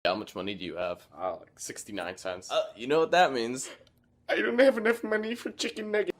How much money do you have? Like 69 cents. You know what that means. I don't have enough money for chicken nuggets.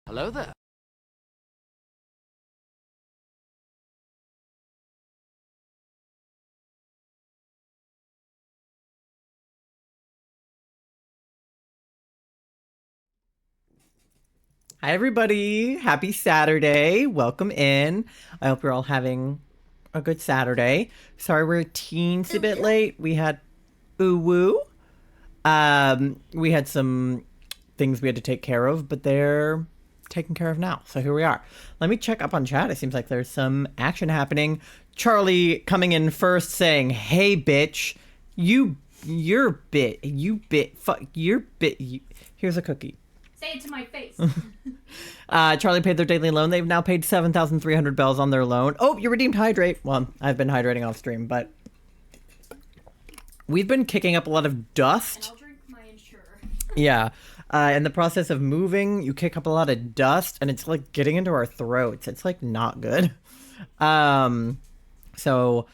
Hello there. Hi, everybody. Happy Saturday. Welcome in. I hope you're all having a good Saturday. Sorry we're a teensy bit late. We had woo. We had some things we had to take care of, but they're taken care of now. So here we are. Let me check up on chat. It seems like there's some action happening. Charlie coming in first saying, "Hey, bitch. You're bit. Fuck, you're bit. Here's a cookie." Say it to my face. Charlie paid their daily loan. They've now paid 7,300 bells on their loan. Oh, you redeemed hydrate. Well, I've been hydrating off stream, but we've been kicking up a lot of And dust. I'll drink my insurer. Yeah. In the process of moving, you kick up a lot of dust, and it's like getting into our throats. It's like not good. So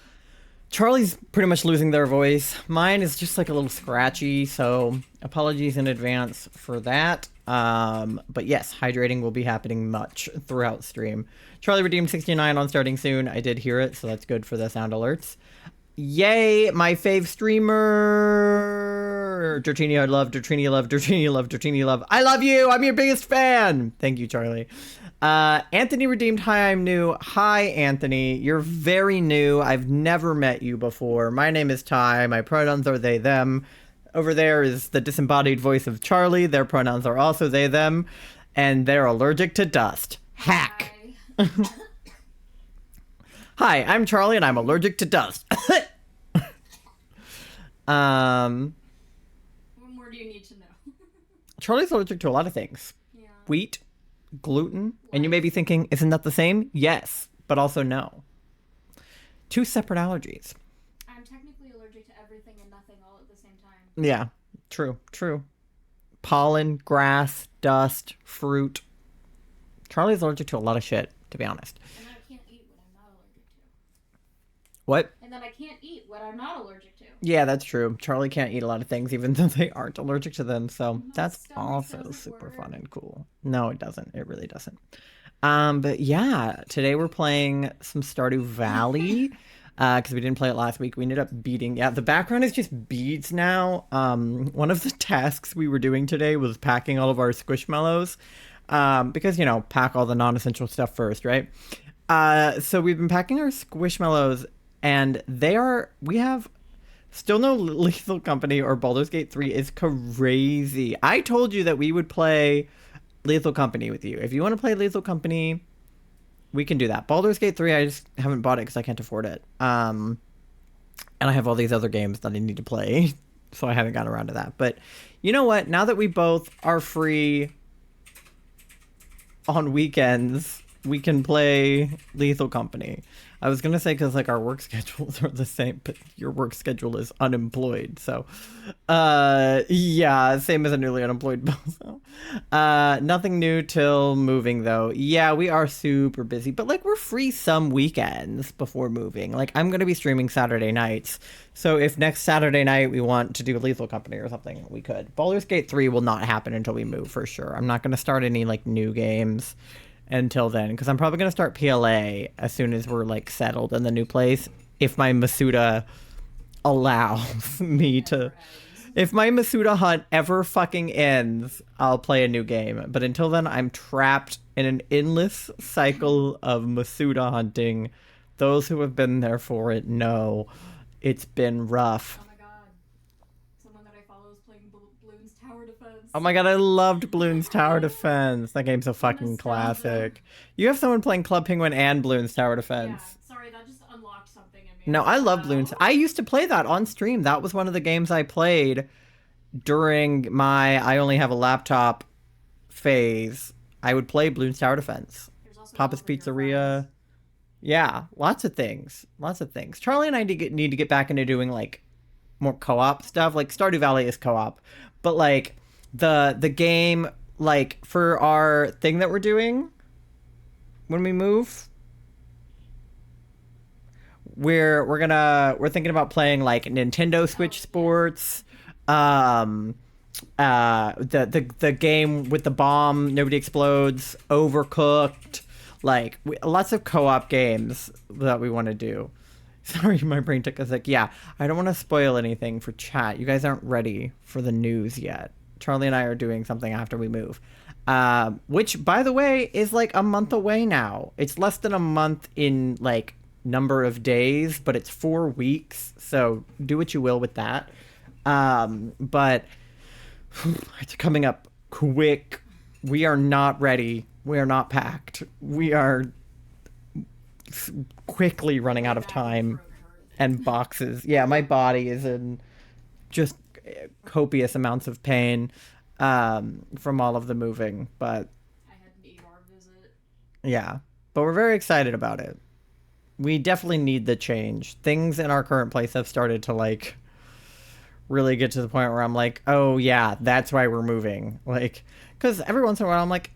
Charlie's pretty much losing their voice. Mine is just like a little scratchy, so apologies in advance for that. But yes, hydrating will be happening much throughout stream. Charlie redeemed 69 on starting soon. I did hear it, so that's good for the sound alerts. Yay, my fave streamer. Dertini, I love. Dertini, love. Dertini, love. Dertini, love. I love you. I'm your biggest fan. Thank you, Charlie. Anthony redeemed. Hi, I'm new. Hi, Anthony. You're very new. I've never met you before. My name is Ty. My pronouns are they, them. Over there is the disembodied voice of Charlie. Their pronouns are also they, them. And they're allergic to dust. Hack. Hi. Hi, I'm Charlie and I'm allergic to dust. What more do you need to know? Charlie's allergic to a lot of things. Yeah. Wheat, gluten. And you may be thinking, isn't that the same? Yes, but also no. Two separate allergies. I'm technically allergic to everything and nothing all at the same time. Yeah, true. Pollen, grass, dust, fruit. Charlie's allergic to a lot of shit, to be honest. And then I can't eat what I'm not allergic to. What? And then I can't eat what I'm not allergic to. Yeah, that's true. Charlie can't eat a lot of things even though they aren't allergic to them, so My that's stomach also doesn't super work. fun and cool. No, it doesn't. It really doesn't. But yeah, today we're playing some Stardew Valley. Because we didn't play it last week. We ended up beating... Yeah, the background is just beads now. One of the tasks we were doing today was packing all of our Squishmallows. Because, you know, pack all the non-essential stuff first, right? So we've been packing our Squishmallows, and we have still no Lethal Company, or Baldur's Gate 3 is crazy. I told you that we would play Lethal Company with you. If you want to play Lethal Company, we can do that. Baldur's Gate 3, I just haven't bought it because I can't afford it. And I have all these other games that I need to play, so I haven't gotten around to that. But you know what? Now that we both are free on weekends, we can play Lethal Company. I was gonna say because like our work schedules are the same, but your work schedule is unemployed, so yeah, same as a newly unemployed bozo. Nothing new till moving though. Yeah, we are super busy, but like we're free some weekends before moving. Like I'm gonna be streaming Saturday nights, so if next Saturday night we want to do Lethal Company or something, we could. Baldur's Gate 3 will not happen until we move for sure. I'm not gonna start any like new games until then, because I'm probably going to start PLA as soon as we're like settled in the new place, if my Masuda allows me to. If my Masuda hunt ever fucking ends, I'll play a new game, but until then I'm trapped in an endless cycle of Masuda hunting. Those who have been there for it know it's been rough. Oh my god. Someone that I follow is playing Bloons Tower Defense. Oh my god, I loved Bloons Tower Defense. That game's a fucking Nostalgia. classic. You have someone playing Club Penguin and Bloons Tower Defense. Yeah, sorry, that just unlocked something in me. No, I love Wow. Bloons. I used to play that on stream. That was one of the games I played during my I only have a laptop phase. I would play Bloons Tower Defense. There's also Papa's Elevator Pizzeria. Friends. Yeah, lots of things. Charlie and I need to get back into doing like more co-op stuff. Like Stardew Valley is co-op, but like the game, like for our thing that we're doing when we move, we're thinking about playing like Nintendo Switch Sports, the game with the bomb, nobody explodes, Overcooked, like lots of co-op games that we want to do. Sorry, my brain took a sec. Yeah, I don't want to spoil anything for chat. You guys aren't ready for the news yet. Charlie and I are doing something after we move. Which, by the way, is like a month away now. It's less than a month in like number of days, but it's 4 weeks. So do what you will with that. But it's coming up quick. We are not ready. We are not packed. We are quickly running out of time and boxes. Yeah, my body is in just copious amounts of pain from all of the moving, but I had an ER visit. yeah, but we're very excited about it. We definitely need the change. Things in our current place have started to like really get to the point where I'm like, oh yeah, that's why we're moving. Like, because every once in a while I'm like,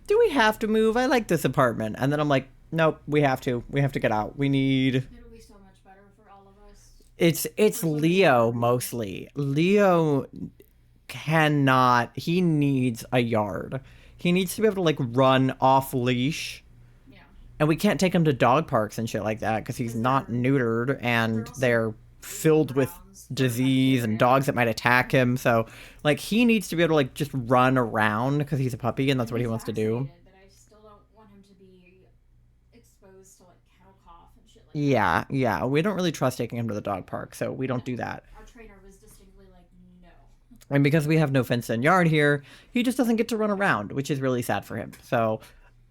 do we have to move? I like this apartment. And then I'm like, nope, we have to get out. We need... It'll be so much better for all of us. It's Leo mostly. Leo cannot, he needs a yard. He needs to be able to like run off leash. Yeah. And we can't take him to dog parks and shit like that because he's not neutered and they're filled with disease and dogs that might attack him. So like he needs to be able to like just run around because he's a puppy and that's what he wants to do. But I still don't want him to be exposed to like cattle cough and shit like Yeah. We don't really trust taking him to the dog park, so we don't do that. Our trainer was distinctly like, no. And because we have no fenced-in yard here, he just doesn't get to run around, which is really sad for him. So,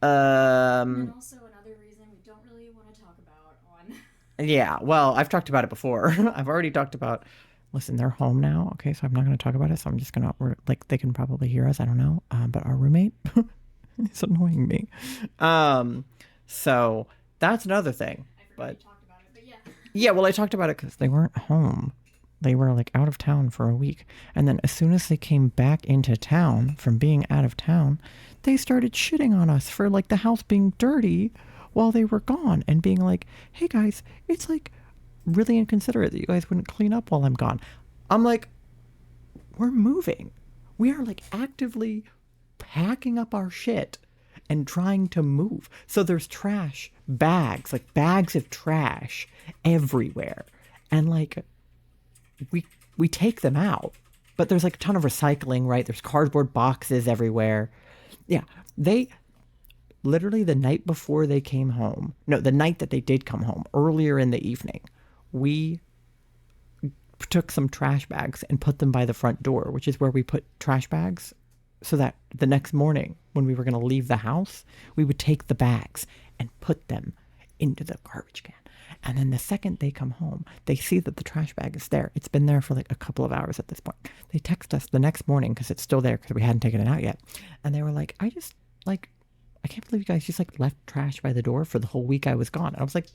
And also another reason we don't really want to talk about on... yeah, well, I've talked about it before. I've already talked about, listen, they're home now, okay, so I'm not going to talk about it, so I'm just going to, like, they can probably hear us, I don't know, but our roommate It's annoying me. So that's another thing. I forgot But you talked about it, but yeah. yeah, well, I talked about it because they weren't home. They were like out of town for a week. And then as soon as they came back into town from being out of town, they started shitting on us for like the house being dirty while they were gone and being like, hey guys, it's like really inconsiderate that you guys wouldn't clean up while I'm gone. I'm like, we're moving. We are like actively packing up our shit and trying to move. So there's trash bags, like bags of trash everywhere. And like we take them out. But there's like a ton of recycling, right? There's cardboard boxes everywhere. Yeah. They literally the night before they came home. No, the night that they did come home, earlier in the evening, we took some trash bags and put them by the front door, which is where we put trash bags so that the next morning when we were going to leave the house, we would take the bags and put them into the garbage can. And then the second they come home, they see that the trash bag is there. It's been there for like a couple of hours at this point. They text us the next morning because it's still there because we hadn't taken it out yet. And they were like, I can't believe you guys just like left trash by the door for the whole week I was gone. And I was like,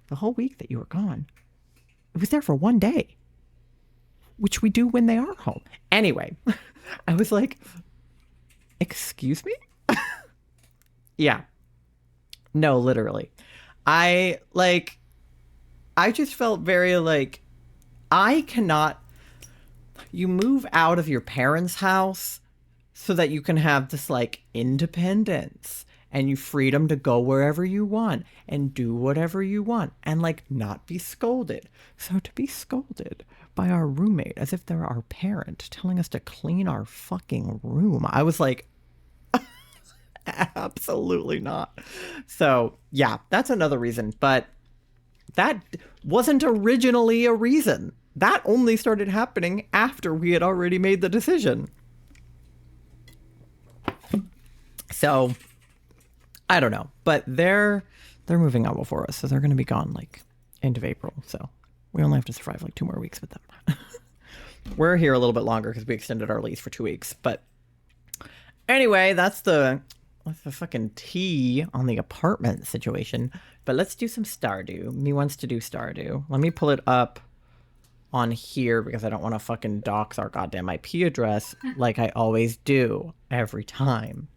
the whole week that you were gone? It was there for one day, which we do when they are home. Anyway, I was like, excuse me? Yeah. No, literally. I just felt very like, I cannot, you move out of your parents' house so that you can have this like independence and you freedom to go wherever you want and do whatever you want and like not be scolded. So to be scolded by our roommate as if they're our parent telling us to clean our fucking room, I was like, absolutely not. So yeah, that's another reason, but that wasn't originally a reason. That only started happening after we had already made the decision. So I don't know, but they're moving out before us, so they're going to be gone like end of April. So we only have to survive like 2 more weeks with them. We're here a little bit longer because we extended our lease for 2 weeks. But anyway, that's the fucking tea on the apartment situation. But let's do some Stardew. Me wants to do Stardew. Let me pull it up on here because I don't want to fucking dox our goddamn IP address like I always do every time.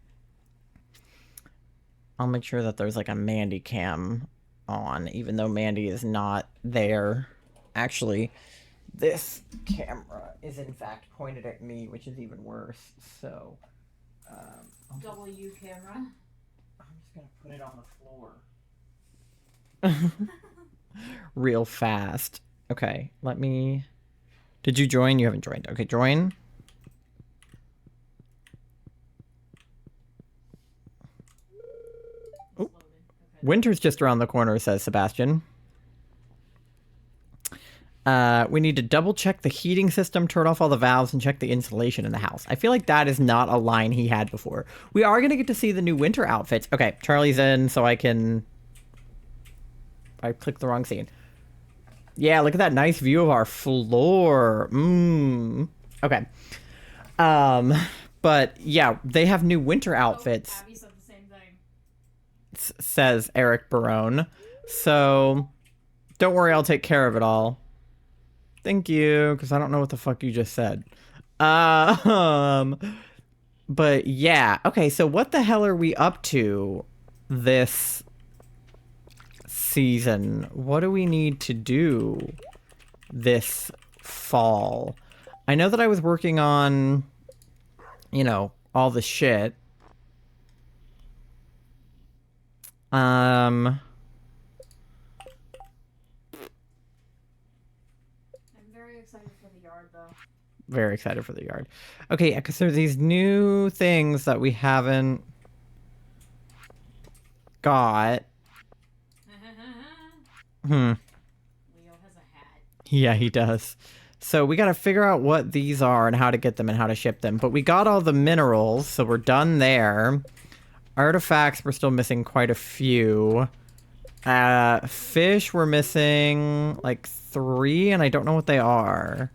I'll make sure that there's like a Mandy cam on, even though Mandy is not there. Actually, this camera is in fact pointed at me, which is even worse. So, W camera. I'm just gonna put it on the floor. Real fast. Okay, let me... Did you join? You haven't joined. Okay, join. Oh. Winter's just around the corner, says Sebastian. We need to double check the heating system, turn off all the valves, and check the insulation in the house. I feel like that is not a line he had before. We are going to get to see the new winter outfits. Okay, Charlie's in, so I can... I clicked the wrong scene. Yeah, look at that nice view of our floor. Okay. But yeah, they have new winter outfits. Abby said the same thing. Says Eric Barone. So don't worry, I'll take care of it all. Thank you, because I don't know what the fuck you just said. But yeah. Okay, so what the hell are we up to this season? What do we need to do this fall? I know that I was working on, you know, all the shit. I'm very excited for the yard, though. Very excited for the yard. Okay, because there's these new things that we haven't got. Leo has a hat. Yeah, he does. So we got to figure out what these are and how to get them and how to ship them. But we got all the minerals, so we're done there. Artifacts, we're still missing quite a few. Fish, we're missing like 3, and I don't know what they are.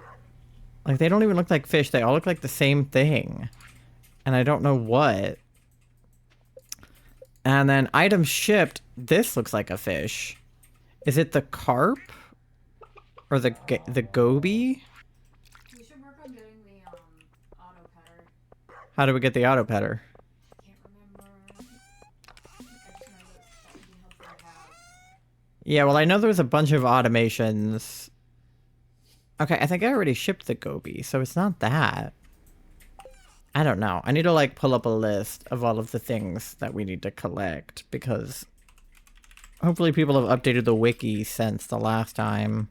Like, they don't even look like fish. They all look like the same thing. And I don't know what. And then items shipped. This looks like a fish. Is it the carp? Or the goby? We should work on getting the auto petter. How do we get the auto petter? Can't remember. I just know that would be helpful to have. Yeah, well, I know there's a bunch of automations. Okay, I think I already shipped the goby, so it's not that. I don't know. I need to, like, pull up a list of all of the things that we need to collect, because hopefully people have updated the wiki since the last time.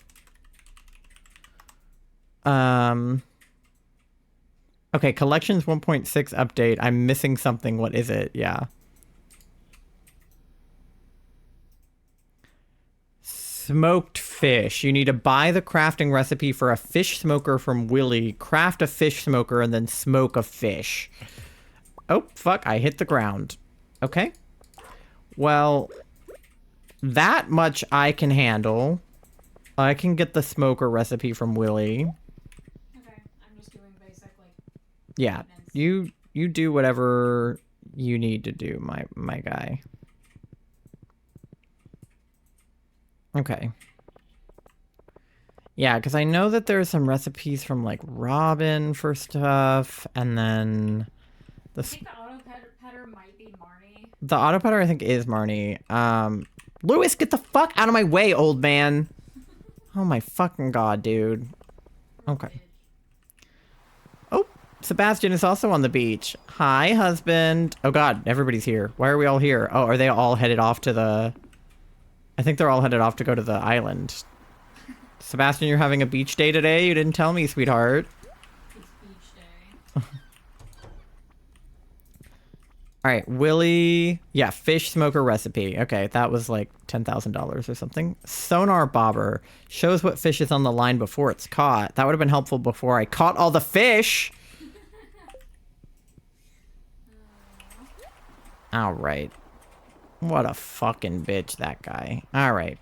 Okay, collections 1.6 update. I'm missing something. What is it? Yeah. Smoked fish. You need to buy the crafting recipe for a fish smoker from Willy, craft a fish smoker, and then smoke a fish. Oh, fuck. I hit the ground. Okay. Well, that much I can handle. I can get the smoker recipe from Willy. Okay, I'm just doing basic, like... Yeah, you do whatever you need to do, my guy. Okay. Yeah, because I know that there's some recipes from, like, Robin for stuff, and then... I think the auto petter might be Marnie. The auto petter, I think, is Marnie. Lewis, get the fuck out of my way, old man! Oh my fucking god, dude. Okay. Oh, Sebastian is also on the beach. Hi, husband. Oh god, everybody's here. Why are we all here? Oh, are they all headed off to the... I think they're all headed off to go to the island. Sebastian, you're having a beach day today? You didn't tell me, sweetheart. It's beach day. Alright, Willy... Yeah, fish smoker recipe. Okay, that was like $10,000 or something. Sonar bobber. Shows what fish is on the line before it's caught. That would have been helpful before I caught all the fish! Alright. What a fucking bitch, that guy. Alright.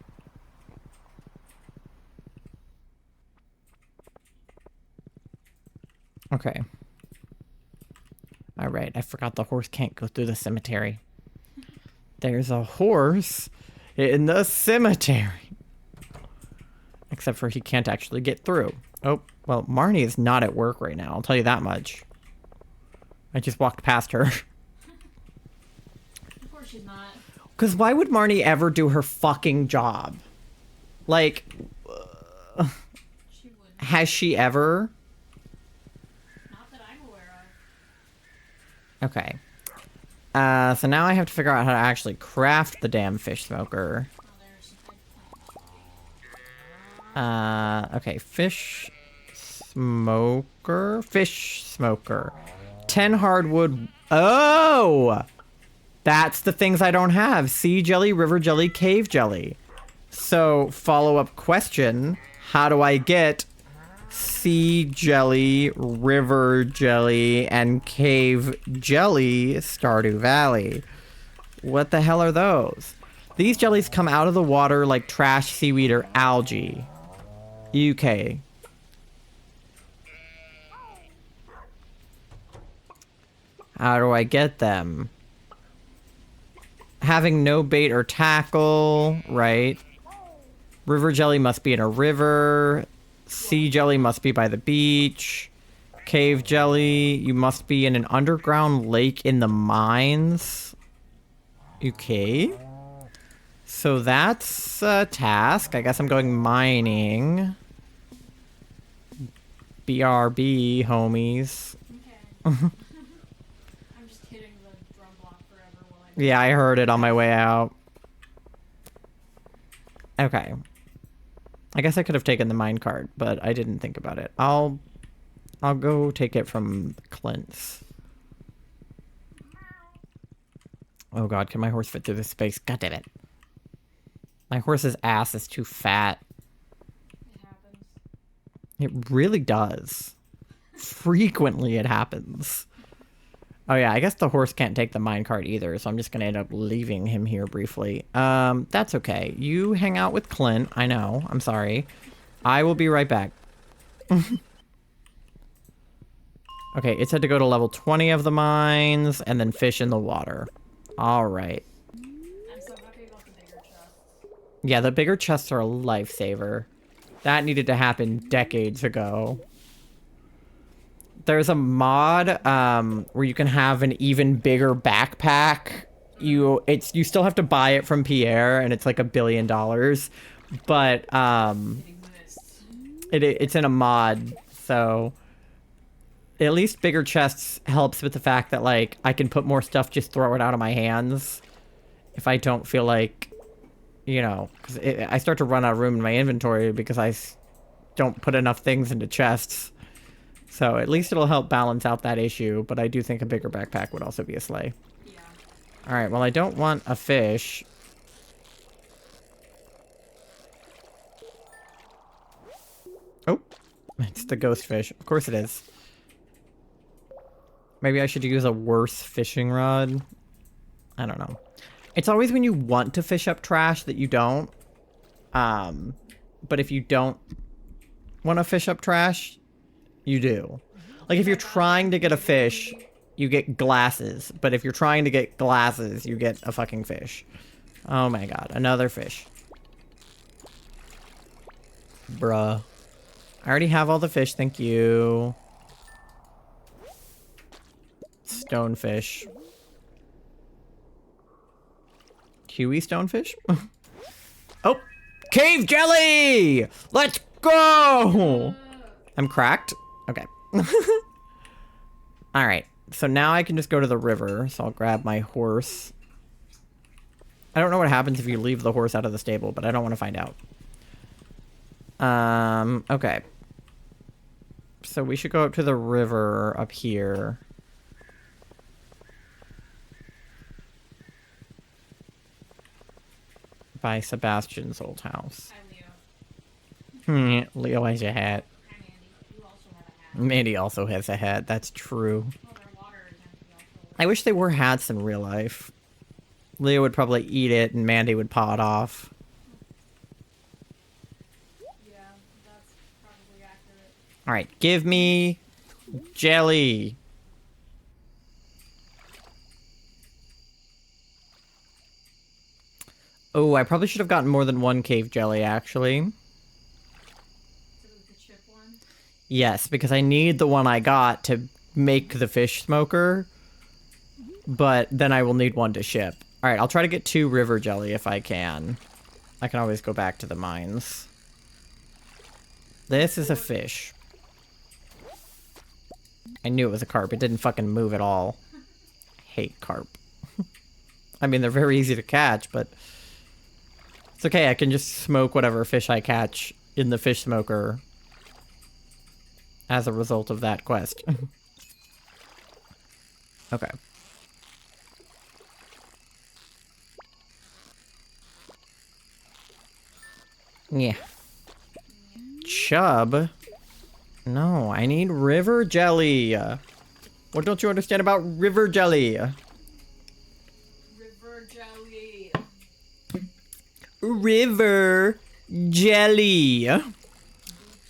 Okay. Alright, I forgot the horse can't go through the cemetery. There's a horse in the cemetery. Except for he can't actually get through. Oh, well, Marnie is not at work right now, I'll tell you that much. I just walked past her. Of course she's not. Because why would Marnie ever do her fucking job? Like, She wouldn't. has she ever? Not that I'm aware of. Okay. So now I have to figure out how to actually craft the damn fish smoker. Oh, there's a Okay, fish smoker? Fish smoker. 10 hardwood. Oh! That's the things I don't have. Sea jelly, river jelly, cave jelly. So, follow-up question. How do I get sea jelly, river jelly, and cave jelly, Stardew Valley? What the hell are those? These jellies come out of the water like trash, seaweed, or algae. UK. How do I get them? Having no bait or tackle, right? River jelly must be in a river. Sea jelly must be by the beach. Cave jelly, you must be in an underground lake in the mines. Okay. So that's a task. I guess I'm going mining. BRB, homies. Okay. I'm just hitting the drum block forever while I... Yeah, I heard it on my way out. Okay. I guess I could have taken the mine cart, but I didn't think about it. I'll go take it from Clint's. Oh god, can my horse fit through this space? God damn it. My horse's ass is too fat. It happens. It really does. Frequently it happens. Oh yeah, I guess the horse can't take the minecart either, so I'm just gonna end up leaving him here briefly. That's okay. You hang out with Clint. I know. I'm sorry. I will be right back. Okay, it said to go to level 20 of the mines and then fish in the water. Alright. Yeah, the bigger chests are a lifesaver. That needed to happen decades ago. There's a mod where you can have an even bigger backpack. You still have to buy it from Pierre, and it's like $1 billion. But It exists. it's in a mod, so at least bigger chests helps with the fact that like I can put more stuff, just throw it out of my hands if I don't feel like, you know, because I start to run out of room in my inventory because don't put enough things into chests. So at least it'll help balance out that issue, but I do think a bigger backpack would also be a slay. Yeah. Alright, well I don't want a fish. Oh, it's the ghost fish. Of course it is. Maybe I should use a worse fishing rod. I don't know. It's always when you want to fish up trash that you don't. But if you don't want to fish up trash, you do. Like if you're trying to get a fish, you get glasses. But if you're trying to get glasses, you get a fucking fish. Oh my god, another fish. Bruh. I already have all the fish, thank you. Stonefish. Huey stonefish? Oh! Cave jelly! Let's go! I'm cracked? Okay. Alright, so now I can just go to the river, so I'll grab my horse. I don't know what happens if you leave the horse out of the stable, but I don't want to find out. Okay. So we should go up to the river up here. By Sebastian's old house. Hi, Leo. Leo has a hat. Hi, Mandy. You also have a hat. Mandy also has a hat. That's true. Well, their water is empty also. I wish they wore hats in real life. Leo would probably eat it and Mandy would paw it off. Yeah, that's probably accurate. Alright, give me jelly. Oh, I probably should have gotten more than one cave jelly, actually. Is it with the chip one? Yes, because I need the one I got to make the fish smoker. But then I will need one to ship. Alright, I'll try to get 2 river jelly if I can. I can always go back to the mines. This is a fish. I knew it was a carp. It didn't fucking move at all. I hate carp. I mean, they're very easy to catch, but... It's okay, I can just smoke whatever fish I catch in the fish smoker as a result of that quest. Okay. Yeah. Chub? No, I need river jelly. What don't you understand about river jelly? River jelly. River jelly.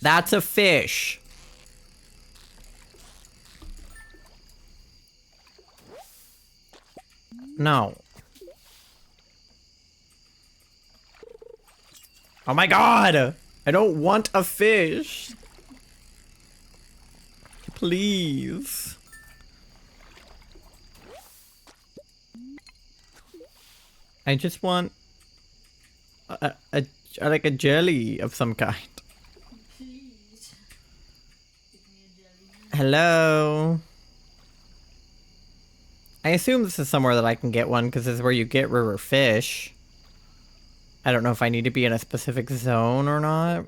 That's a fish. No. Oh my god! I don't want a fish. Please. I just want like a jelly of some kind. Please. Give me a jelly. Hello. I assume this is somewhere that I can get one because this is where you get river fish. I don't know if I need to be in a specific zone or not.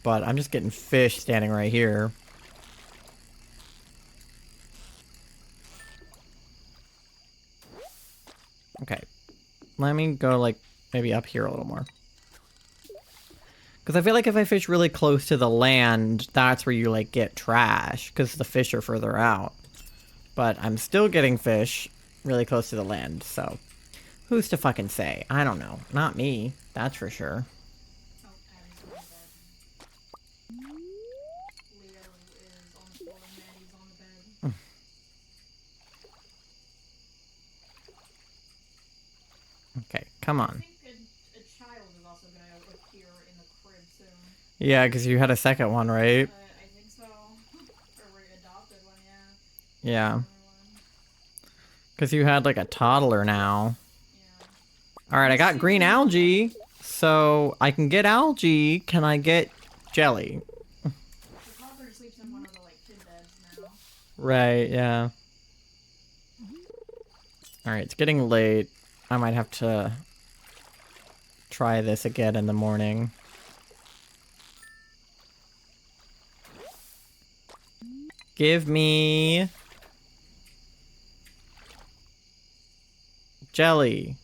But I'm just getting fish standing right here. Okay. Let me go, like, maybe up here a little more. Because I feel like if I fish really close to the land, that's where you, like, get trash. Because the fish are further out. But I'm still getting fish really close to the land, so... Who's to fucking say? I don't know. Not me. That's for sure. Oh, Abby's on the bed. Leo is on the floor and Maddie's on the bed. Okay, come I on. think Yeah, because you had a second one, right? I think so. Or we adopted one, yeah. Yeah. Only one. Because you had like a toddler now. Yeah. Alright, I got green algae. So I can get algae. Can I get jelly? The toddler sleeps in one of the like kid beds now. Right, yeah. Alright, it's getting late. I might have to try this again in the morning. Give me jelly.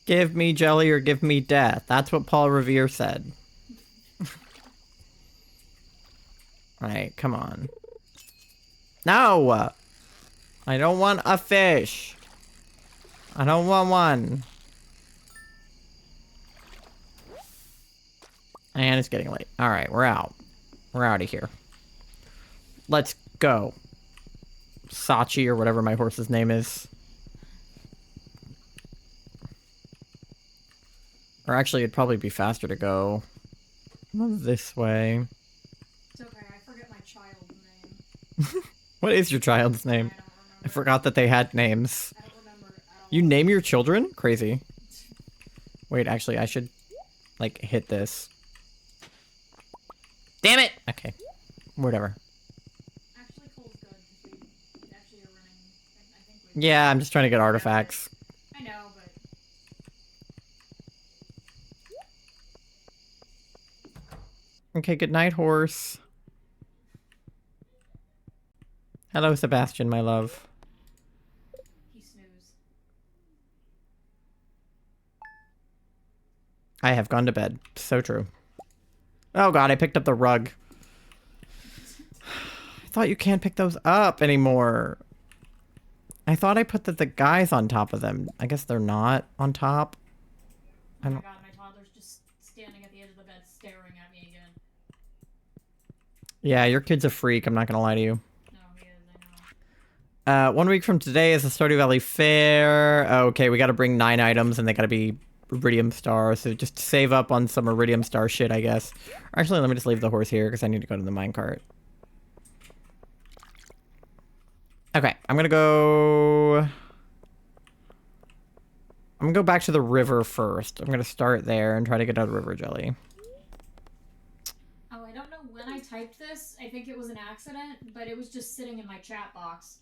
Give me jelly or give me death. That's what Paul Revere said. Alright, come on. No! I don't want a fish. I don't want one. And it's getting late. Alright, we're out. We're out of here. Let's go. Sachi or whatever my horse's name is. Or actually, it'd probably be faster to go this way. It's okay, I forget my child's name. What is your child's I name? don't remember. I forgot that they had names. I don't remember at all. You name your children? Crazy. Wait, actually, I should, like, hit this. Damn it! Okay. Whatever. Actually, Cole's good because we actually are running. I think we. Yeah, I'm just trying to get artifacts. I know, but Okay, good night, horse. Hello, Sebastian, my love. he snooze. I have gone to bed. So true. Oh god, I picked up the rug. I thought you can't pick those up anymore. I thought I put the guys on top of them. I guess they're not on top. Oh my don't- god, my toddler's just standing at the edge of the bed staring at me again. Yeah, your kid's a freak, I'm not gonna lie to you. No, he is, I know. 1 week from today is the Stardew Valley Fair. Okay, we gotta bring 9 items and they gotta be Iridium Star, so just save up on some Iridium Star shit, I guess. Actually, let me just leave the horse here because I need to go to the minecart. Okay, I'm gonna go back to the river first. I'm gonna start there and try to get out of river jelly. Oh, I don't know when I typed this. I think it was an accident, but it was just sitting in my chat box.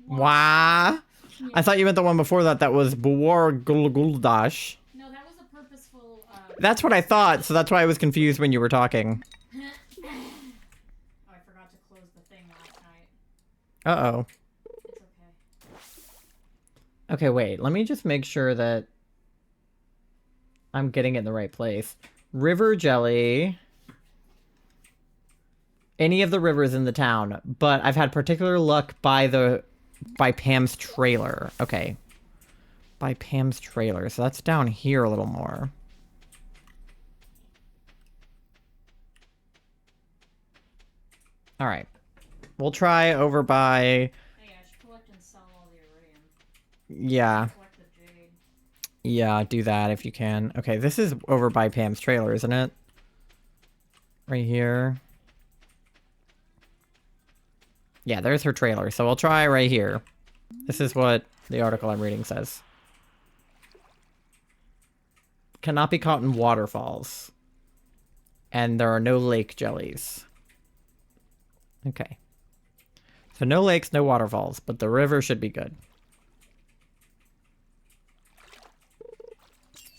Wah! Yeah. I thought you meant the one before that. That was Buwar Guldash. No, that was a purposeful. That's what I thought, so that's why I was confused when you were talking. Oh, I forgot to close the thing last night. Uh-oh. It's okay. Okay, wait. Let me just make sure that I'm getting it in the right place. River jelly. Any of the rivers in the town, but I've had particular luck by Pam's trailer. Okay. By Pam's trailer. So that's down here a little more. Alright. We'll try over by... Hey, I should collect and sell all the iridium. Yeah. Collect the jade. Yeah, do that if you can. Okay, this is over by Pam's trailer, isn't it? Right here. Yeah, there's her trailer. So I'll try right here. This is what the article I'm reading says. Cannot be caught in waterfalls. And there are no lake jellies. Okay. So no lakes, no waterfalls, but the river should be good.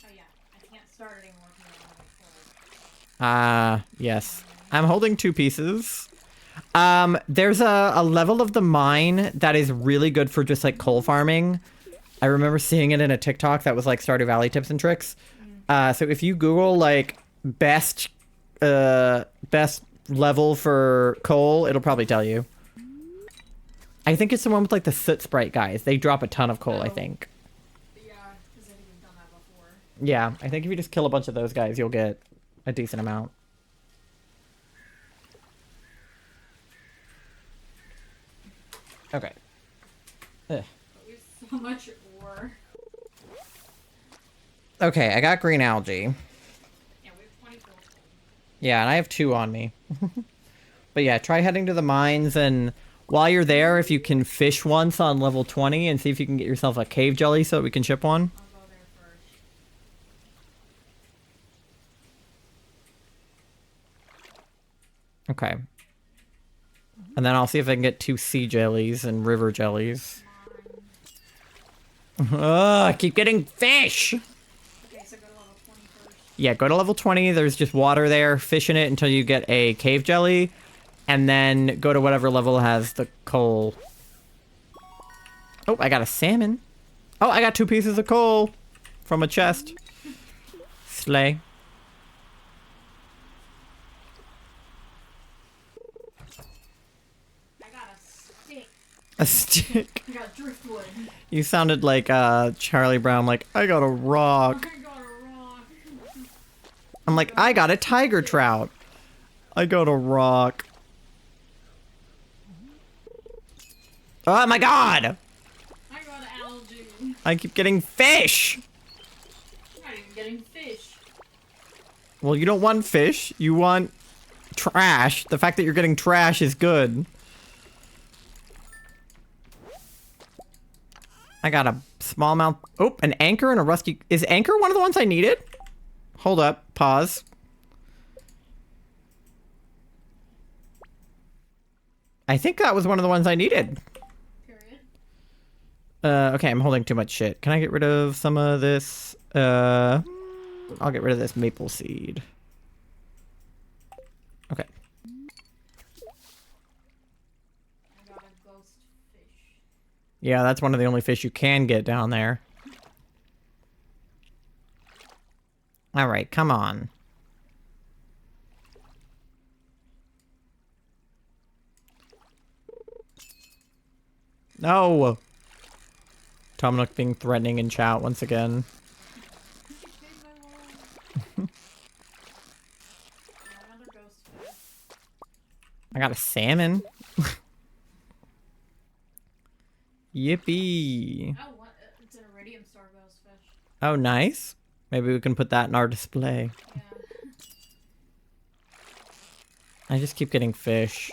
Oh yeah, I can't start anymore because I don't have a cord. Yes. I'm holding 2 pieces. There's a level of the mine that is really good for just like coal farming. I remember seeing it in a TikTok that was like Stardew Valley tips and tricks. So if you Google like best level for coal, it'll probably tell you. I think it's the one with like the soot sprite guys. They drop a ton of coal, I think. Yeah, because I think we've done that before. Yeah, I think if you just kill a bunch of those guys, you'll get a decent amount. Okay. Ugh. But we have so much ore. Okay, I got green algae. Yeah, we have 20 pills. Yeah, and I have 2 on me. But yeah, try heading to the mines, and while you're there, if you can fish once on level 20 and see if you can get yourself a cave jelly so that we can ship one. I'll go there first. Okay. And then I'll see if I can get 2 sea jellies and river jellies. Ugh, I keep getting fish! Okay, so go to level 20 first. Yeah, go to level 20, there's just water there, fish in it until you get a cave jelly, and then go to whatever level has the coal. Oh, I got a salmon. Oh, I got 2 pieces of coal from a chest. Slay. I got a stick. A stick. I got driftwood. You sounded like Charlie Brown, like, I got a rock. I got a rock. I'm like, I got a tiger trout. I got a rock. Oh my god! I got algae. I keep getting fish! I'm not even getting fish. Well, you don't want fish. You want trash. The fact that you're getting trash is good. I got a smallmouth. Oh, an anchor and a rusty. Is anchor one of the ones I needed? Hold up. Pause. I think that was one of the ones I needed. Period. Okay, I'm holding too much shit. Can I get rid of some of this? I'll get rid of this maple seed. Okay. I got a ghost fish. Yeah, that's one of the only fish you can get down there. Alright, come on. No! Tom Nook being threatening in chat once again. Another ghost fish. I got a salmon. Yippee. Oh, what? It's an iridium star ghost fish. Oh, nice. Maybe we can put that in our display. Yeah. I just keep getting fish.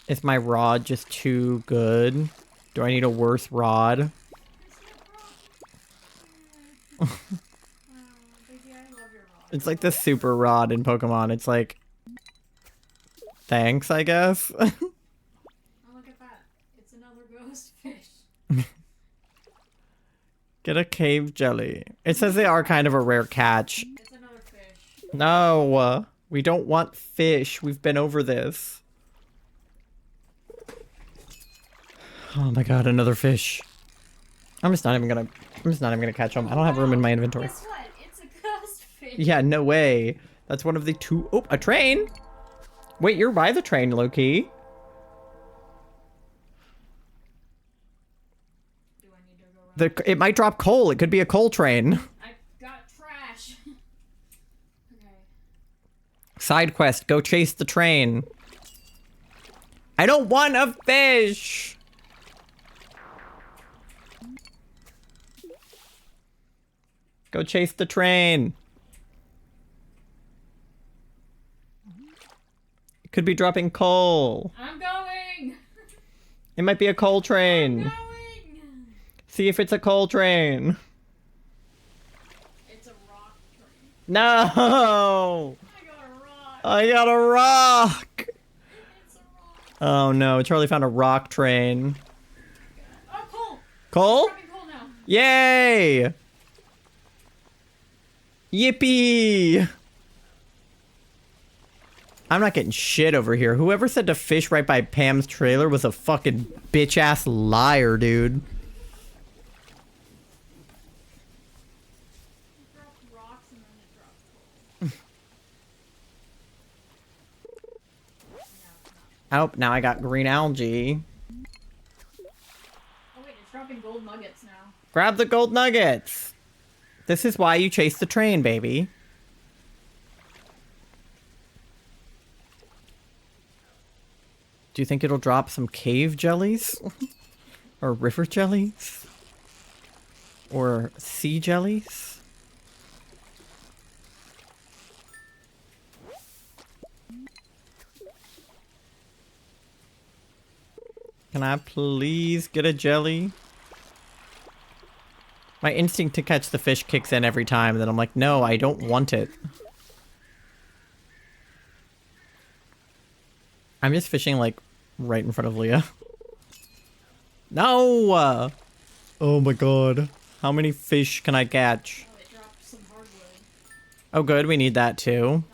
Is my rod just too good? Do I need a worse rod? Baby, I love your rod. It's like the super rod in Pokemon. It's like... Thanks, I guess. Oh, look at that. It's another ghost fish. Get a cave jelly. It says they are kind of a rare catch. It's another fish. No, we don't want fish. We've been over this. Oh my god, another fish. I'm just not even gonna catch them. I don't have room in my inventory. Guess what? It's a ghost fish. Yeah, no way. That's one of the 2. Oh, a train. Wait, you're by the train, Loki. Do I need to go around? It might drop coal. It could be a coal train. I got trash. Okay. Side quest, go chase the train. I don't want a fish. Go chase the train. It could be dropping coal. I'm going. It might be a coal train. Going. See if it's a coal train. It's a rock train. No! I got a rock. I got a rock! It's a rock. Oh no, Charlie found a rock train. Oh, coal. Coal? Dropping coal now. Yay! Yippee! I'm not getting shit over here. Whoever said to fish right by Pam's trailer was a fucking bitch-ass liar, dude. It drops rocks and then it drops coal. No, it's not. Oh, now I got green algae. Oh wait, it's dropping gold nuggets now. Grab the gold nuggets! This is why you chase the train, baby. Do you think it'll drop some cave jellies? Or river jellies? Or sea jellies? Can I please get a jelly? My instinct to catch the fish kicks in every time, and then I'm like, no, I don't want it. I'm just fishing, like, right in front of Leah. No! Oh my god. How many fish can I catch? Oh, it dropped some hardwood. Oh good, we need that too.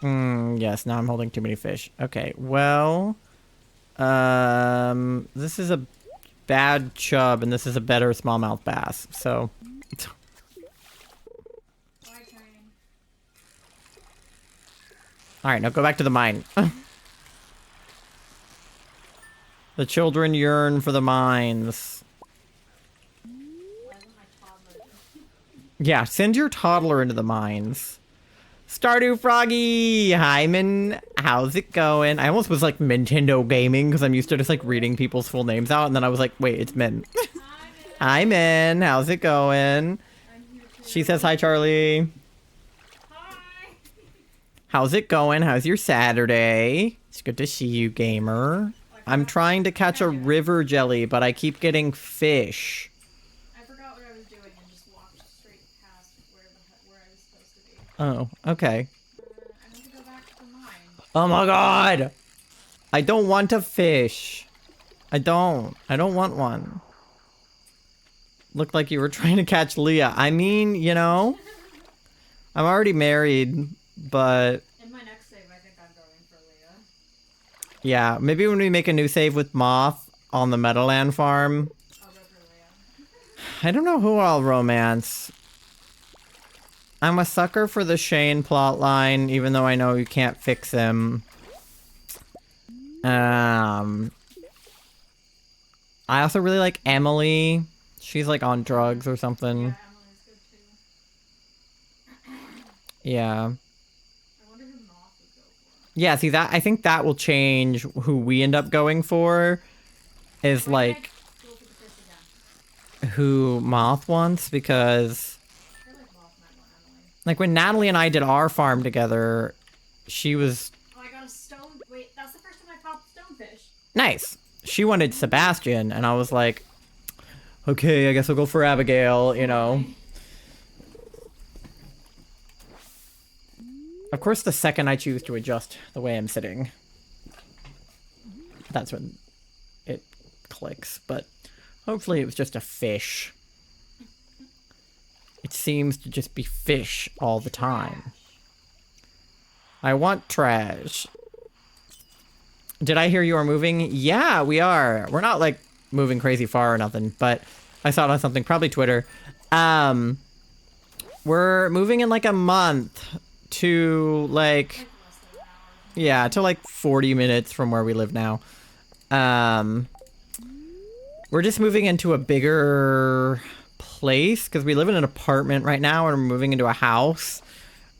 Not a lot. Yes, now I'm holding too many fish. Okay, well... this is a bad chub, and this is a better smallmouth bass, so... Bye, train. Alright, now go back to the mine. The children yearn for the mines. Why isn't my toddler doing Yeah, send your toddler into the mines. Stardew Froggy! Hi, Min. How's it going? I almost was like Nintendo Gaming because I'm used to just like reading people's full names out, and then I was like, wait, it's Min. Hi, Min. How's it going? I'm here too. She says hi, Charlie. Hi! How's it going? How's your Saturday? It's good to see you, gamer. I'm trying to catch a river jelly, but I keep getting fish. I forgot what I was doing and just walked straight past where I was supposed to be. Oh, okay. I need to go back to the mine. Oh my god! I don't want a fish. I don't want one. Looked like you were trying to catch Leah. I mean, you know, I'm already married, but In my next save, I think I'm going for Leah. yeah, maybe when we make a new save with Moth on the Meadowland farm. I'll go for Leah. I don't know who I'll romance. I'm a sucker for the Shane plotline, even though I know you can't fix him. I also really like Emily. She's like on drugs or something. Yeah, Emily's good too. Yeah. I wonder who Moth would go for. Yeah, see that I think that will change who we end up going for. Is Why did like I go for the fish again? who Moth wants, because I feel like Moth might want Emily. like when Natalie and I did our farm together, she was Oh, I got a stone. Wait, that's the first time I popped stonefish. nice. She wanted Sebastian, and I was like, okay, I guess I'll go for Abigail, you know. Of course, the second I choose to adjust the way I'm sitting, that's when it clicks, but hopefully it was just a fish. It seems to just be fish all the time. I want trash. Did I hear you are moving? Yeah, we are. We're not like moving crazy far or nothing, but I saw it on something, probably Twitter. We're moving in like a month to like, Like less than an hour. yeah, to like 40 minutes from where we live now. We're just moving into a bigger place because we live in an apartment right now and we're moving into a house.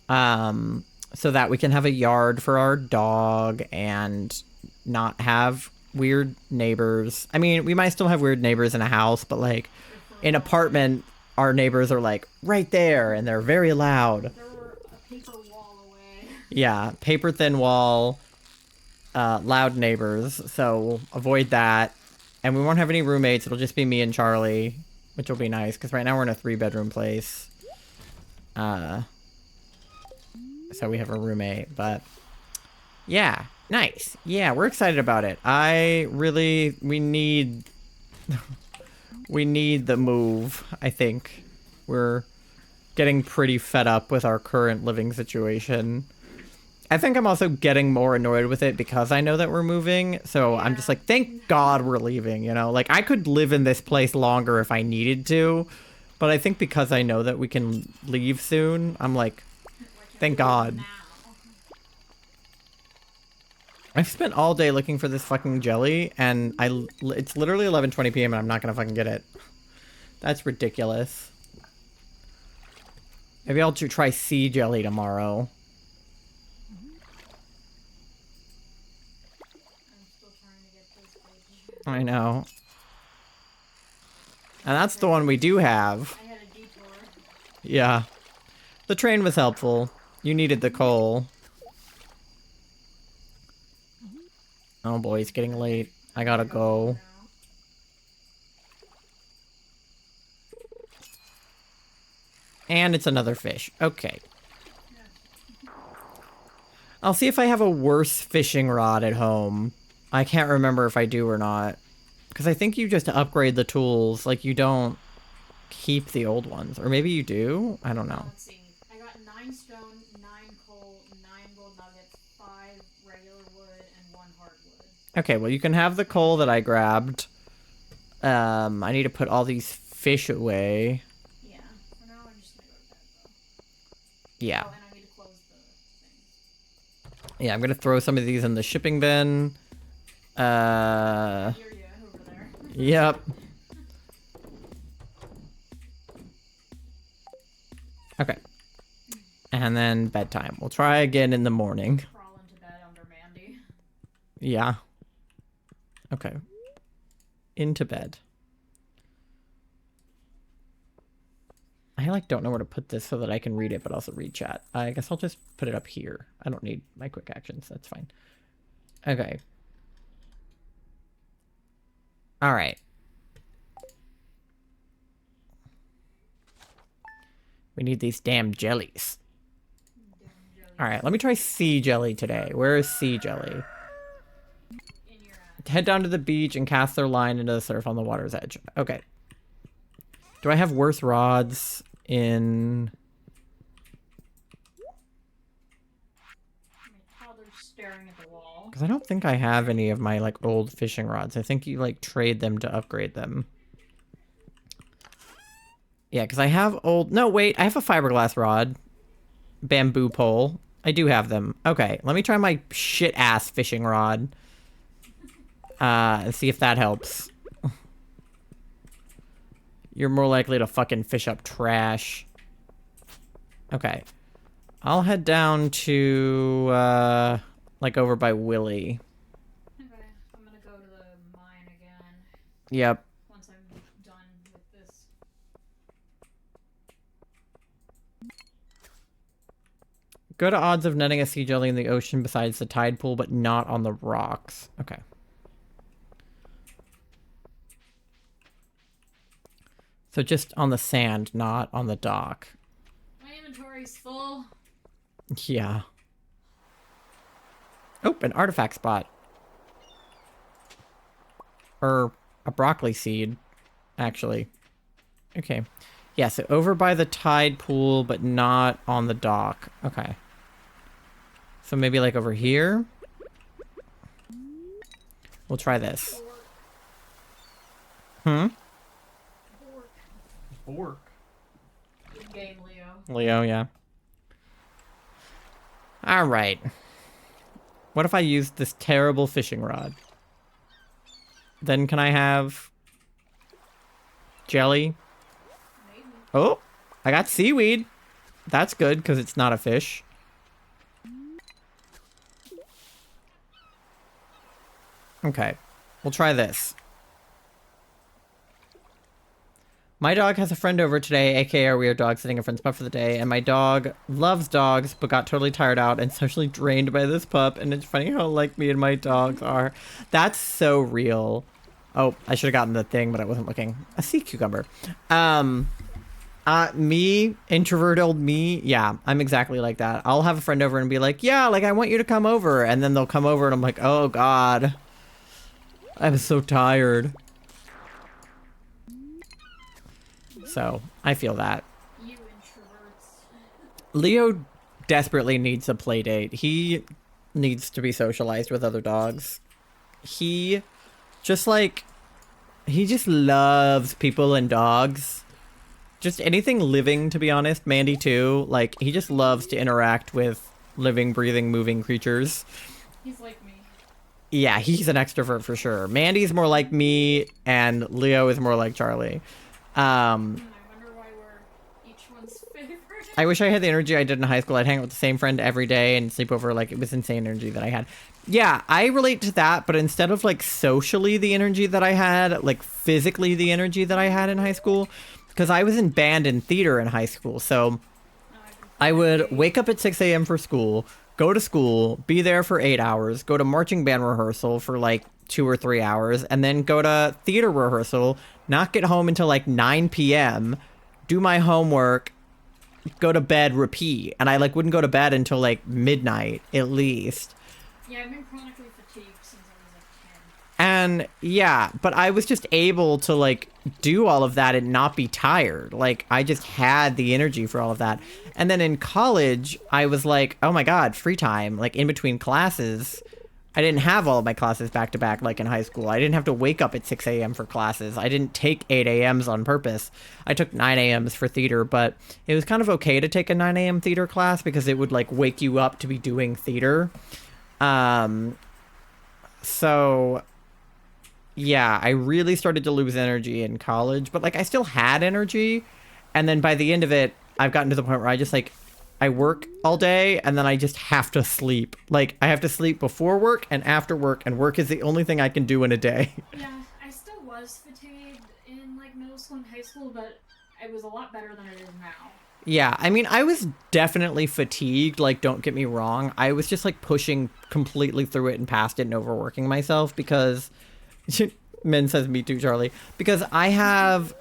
So that we can have a yard for our dog and not have weird neighbors. I mean, we might still have weird neighbors in a house, but like in apartment, our neighbors are like right there and they're very loud. There were a paper wall away. Yeah, paper thin wall, loud neighbors. So we'll avoid that. And we won't have any roommates. It'll just be me and Charlie, which will be nice because right now we're in a 3-bedroom place. So we have a roommate, but yeah, nice. Yeah, we're excited about it. We need the move, I think. We're getting pretty fed up with our current living situation. I think I'm also getting more annoyed with it because I know that we're moving. So I'm just like, thank God we're leaving, you know? Like, I could live in this place longer if I needed to. But I think because I know that we can leave soon, I'm like, thank God. Now. I've spent all day looking for this fucking jelly, and it's literally 11:20 p.m. and I'm not gonna fucking get it. That's ridiculous. Maybe I'll try sea jelly tomorrow. I'm still trying to get this page. I know. And that's the one we do have. I had a detour. Yeah. The train was helpful. You needed the coal. Oh boy, it's getting late. I gotta go. Now. And it's another fish. Okay. I'll see if I have a worse fishing rod at home. I can't remember if I do or not. Because I think you just upgrade the tools. Like, you don't keep the old ones. Or maybe you do? I don't know. Let's see. I got 9 stone, 9 coal, 9 gold nuggets, 5 regular wood, and 1 hardwood. Okay, well, you can have the coal that I grabbed. I need to put all these fish away. Yeah. For now, I'm just gonna go to bed, though. Yeah. Oh, and I need to close the thing. Yeah, I'm gonna throw some of these in the shipping bin. I hear ya over there. Yep. Okay. And then bedtime. We'll try again in the morning. Crawl into bed under Mandy. Yeah. Okay. Into bed. I like don't know where to put this so that I can read it, but also read chat. I guess I'll just put it up here. I don't need my quick actions. That's fine. Okay. All right. We need these damn jellies. All right, let me try sea jelly today. Where is sea jelly? In your ass. Head down to the beach and cast their line into the surf on the water's edge. Okay. Do I have worse rods in... My toddler's staring at the wall. Because I don't think I have any of my, like, old fishing rods. I think you, like, trade them to upgrade them. Yeah, because I have old... No, wait. I have a fiberglass rod. Bamboo pole. I do have them. Okay, let me try my shit-ass fishing rod. And see if that helps. You're more likely to fucking fish up trash. Okay. I'll head down to, like, over by Willie. Okay, I'm gonna go to the mine again Yep. once I'm done with this. Go to odds of netting a sea jelly in the ocean besides the tide pool, but not on the rocks. Okay. So just on the sand, not on the dock. My inventory's full. Yeah. Oh, an artifact spot. Or a broccoli seed, actually. Okay. Yeah, so over by the tide pool, but not on the dock. Okay. So maybe like over here? We'll try this. Hmm? Bork. Good game, Leo. Leo, yeah. Alright. What if I use this terrible fishing rod? Then can I have... jelly? Maybe. Oh! I got seaweed! That's good, because it's not a fish. Okay. We'll try this. My dog has a friend over today, aka our weird dog sitting in front of pup for the day, and my dog loves dogs, but got totally tired out and socially drained by this pup, and it's funny how like me and my dogs are. That's so real. Oh, I should have gotten the thing, but I wasn't looking. A sea cucumber. Me, introvert old me, yeah, I'm exactly like that. I'll have a friend over and be like, yeah, like, I want you to come over, and then they'll come over and I'm like, oh god. I'm so tired. So, I feel that. You introverts. Leo desperately needs a play date. He needs to be socialized with other dogs. He just loves people and dogs. Just anything living, to be honest. Mandy too. Like, he just loves to interact with living, breathing, moving creatures. He's like me. Yeah, he's an extrovert for sure. Mandy's more like me, and Leo is more like Charlie. I wonder why we're each one's favorite. I wish I had the energy I did in high school. I'd hang out with the same friend every day and sleep over. Like, it was insane energy that I had. Yeah, I relate to that, but instead of like socially the energy that I had, like physically the energy that I had in high school, because I was in band and theater in high school. So I would wake up at 6 a.m. for school, go to school, be there for 8 hours, go to marching band rehearsal for like 2 or 3 hours, and then go to theater rehearsal, not get home until like 9 p.m., do my homework, go to bed, repeat. And I like wouldn't go to bed until like midnight at least. Yeah, I've been chronically fatigued since I was like 10. And yeah, but I was just able to like do all of that and not be tired. Like I just had the energy for all of that. And then in college, I was like, oh my God, free time. Like in between classes, I didn't have all of my classes back to back like in high school. I didn't have to wake up at 6 a.m. for classes. I didn't take 8 a.m.s on purpose. I took 9 a.m.s for theater, but it was kind of okay to take a 9 a.m. theater class because it would like wake you up to be doing theater. So yeah, I really started to lose energy in college, but like I still had energy. And then by the end of it, I've gotten to the point where I just like, I work all day and then I just have to sleep. Like I have to sleep before work and after work, and work is the only thing I can do in a day. Yeah, I still was fatigued in like middle school and high school, but it was a lot better than it is now. Yeah, I mean, I was definitely fatigued, like, don't get me wrong. I was just, like, pushing completely through it and past it and overworking myself because... Min says me too, Charlie. Because I have,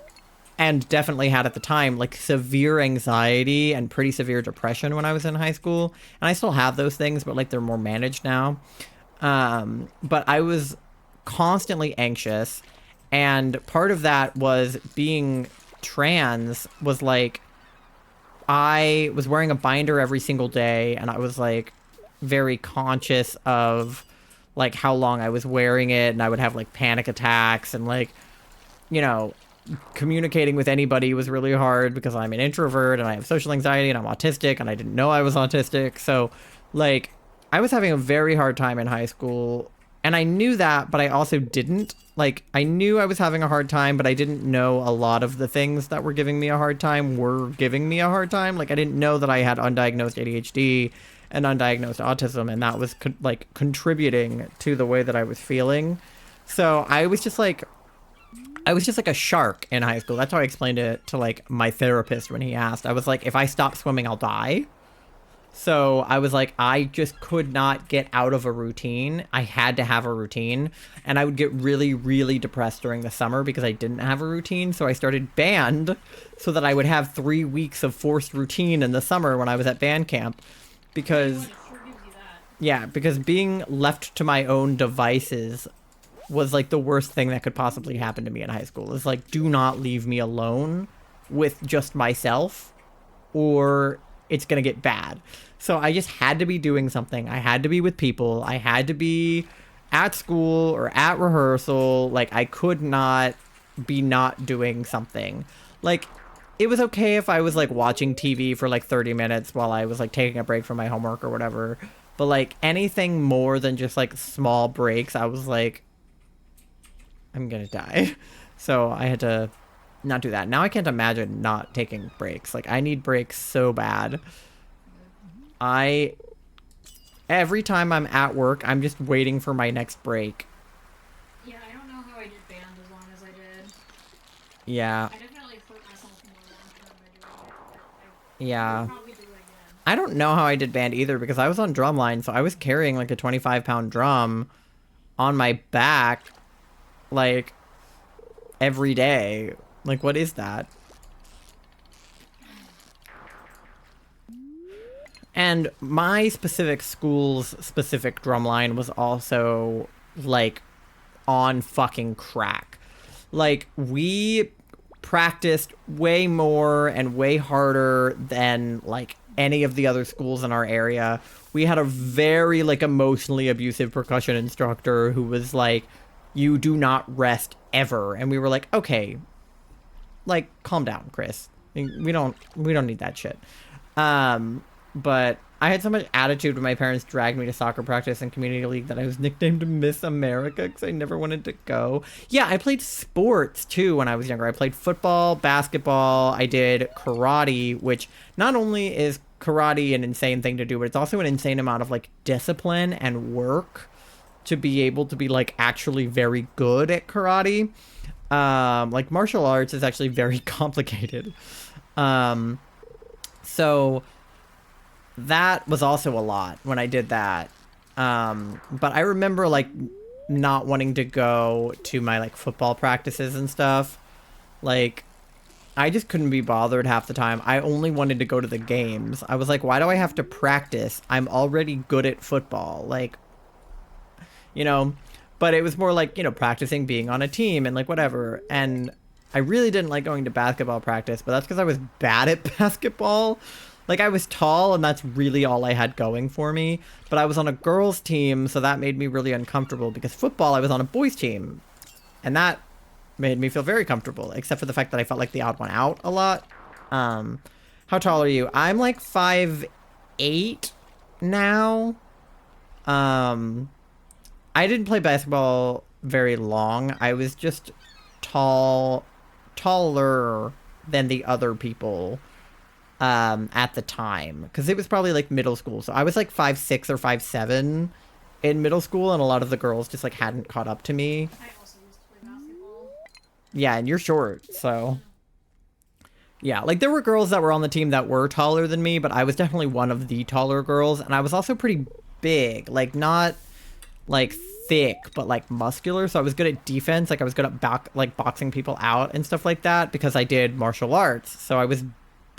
and definitely had at the time, like, severe anxiety and pretty severe depression when I was in high school. And I still have those things, but, like, they're more managed now. But I was constantly anxious, and part of that was being trans was, like... I was wearing a binder every single day, and I was like very conscious of like how long I was wearing it, and I would have like panic attacks, and like, you know, communicating with anybody was really hard because I'm an introvert and I have social anxiety and I'm autistic, and I didn't know I was autistic. So like I was having a very hard time in high school, and I knew that, but I also didn't. Like, I knew I was having a hard time, but I didn't know a lot of the things that were giving me a hard time were giving me a hard time. Like, I didn't know that I had undiagnosed ADHD and undiagnosed autism, and that was, like, contributing to the way that I was feeling. So I was just like a shark in high school. That's how I explained it to, like, my therapist when he asked. I was like, if I stop swimming, I'll die. So I was like, I just could not get out of a routine. I had to have a routine, and I would get really, really depressed during the summer because I didn't have a routine. So I started band so that I would have 3 weeks of forced routine in the summer when I was at band camp, because yeah, because being left to my own devices was like the worst thing that could possibly happen to me in high school. It's like, do not leave me alone with just myself, or it's gonna get bad. So I just had to be doing something. I had to be with people. I had to be at school or at rehearsal. Like, I could not be not doing something. Like, it was okay if I was, like, watching TV for, like, 30 minutes while I was, like, taking a break from my homework or whatever. But, like, anything more than just, like, small breaks, I was like, I'm gonna die. So I had to not do that. Now I can't imagine not taking breaks. Like, I need breaks so bad. Every time I'm at work, I'm just waiting for my next break. Yeah, I don't know how I did band as long as I did. Yeah. I definitely hurt myself more long term by doing it. Yeah. I'll probably do it again. I don't know how I did band either, because I was on drumline, so I was carrying like a 25-pound drum on my back, like, every day. Like, what is that? And my specific school's specific drumline was also, like, on fucking crack. Like, we practiced way more and way harder than, like, any of the other schools in our area. We had a very, like, emotionally abusive percussion instructor who was like, you do not rest ever. And we were like, okay, like, calm down, Chris. We don't need that shit. But I had so much attitude when my parents dragged me to soccer practice and community league that I was nicknamed Miss America because I never wanted to go. Yeah, I played sports too when I was younger. I played football, basketball, I did karate, which not only is karate an insane thing to do, but it's also an insane amount of like discipline and work to be able to be like actually very good at karate. Like martial arts is actually very complicated. So that was also a lot when I did that. But I remember like not wanting to go to my like football practices and stuff. Like I just couldn't be bothered half the time. I only wanted to go to the games. I was like, why do I have to practice? I'm already good at football. Like, you know, but it was more like, you know, practicing being on a team and like whatever. And I really didn't like going to basketball practice, but that's because I was bad at basketball. Like I was tall and that's really all I had going for me. But I was on a girls team, so that made me really uncomfortable because football, I was on a boys team. And that made me feel very comfortable, except for the fact that I felt like the odd one out a lot. How tall are you? I'm like 5'8" now. I didn't play basketball very long. I was just taller than the other people at the time, because it was probably like middle school. So I was like 5'6" or 5'7" in middle school, and a lot of the girls just like hadn't caught up to me. I also used to play basketball. Yeah, and you're short, so yeah, like there were girls that were on the team that were taller than me, but I was definitely one of the taller girls, and I was also pretty big, like not like thick, but like muscular. So I was good at defense. Like I was good at boxing people out and stuff like that because I did martial arts. So I was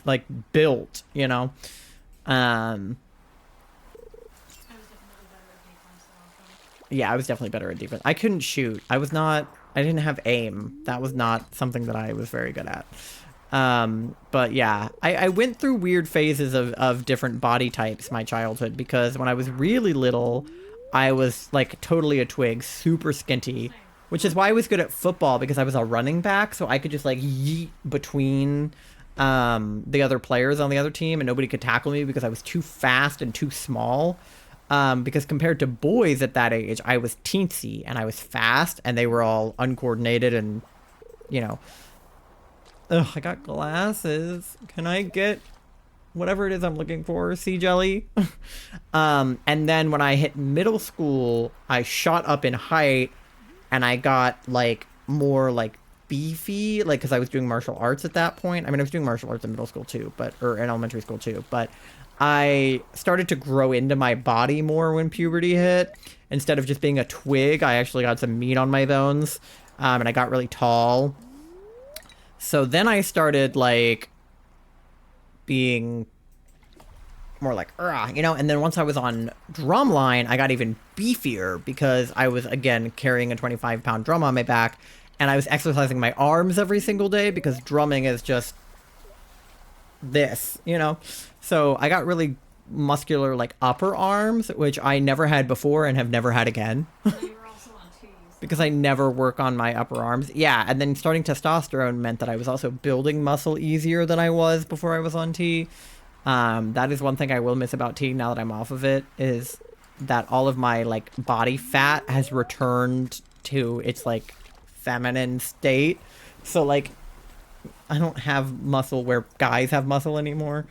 like built, you know. I was definitely better at defense than offense. Yeah, I was definitely better at defense. I couldn't shoot. I didn't have aim. That was not something that I was very good at. But yeah, I went through weird phases of different body types my childhood, because when I was really little, I was like totally a twig, super skinty, which is why I was good at football, because I was a running back, so I could just like yeet between the other players on the other team, and nobody could tackle me because I was too fast and too small. Because compared to boys at that age, I was teensy and I was fast, and they were all uncoordinated and, you know. Ugh, I got glasses. Can I get whatever it is I'm looking for? Sea jelly? And then when I hit middle school, I shot up in height, and I got like more like beefy, like because I was doing martial arts at that point. I mean, I was doing martial arts in middle school too, or in elementary school too, but I started to grow into my body more when puberty hit. Instead of just being a twig, I actually got some meat on my bones, and I got really tall. So then I started, like, being more like, you know, and then once I was on drumline, I got even beefier because I was, again, carrying a 25-pound drum on my back, and I was exercising my arms every single day because drumming is just this, you know? So I got really muscular, like, upper arms, which I never had before and have never had again. So you were also on tees. Because I never work on my upper arms. Yeah, and then starting testosterone meant that I was also building muscle easier than I was before I was on T. That is one thing I will miss about T now that I'm off of it, is that all of my, like, body fat has returned to its, like, feminine state. So, like, I don't have muscle where guys have muscle anymore.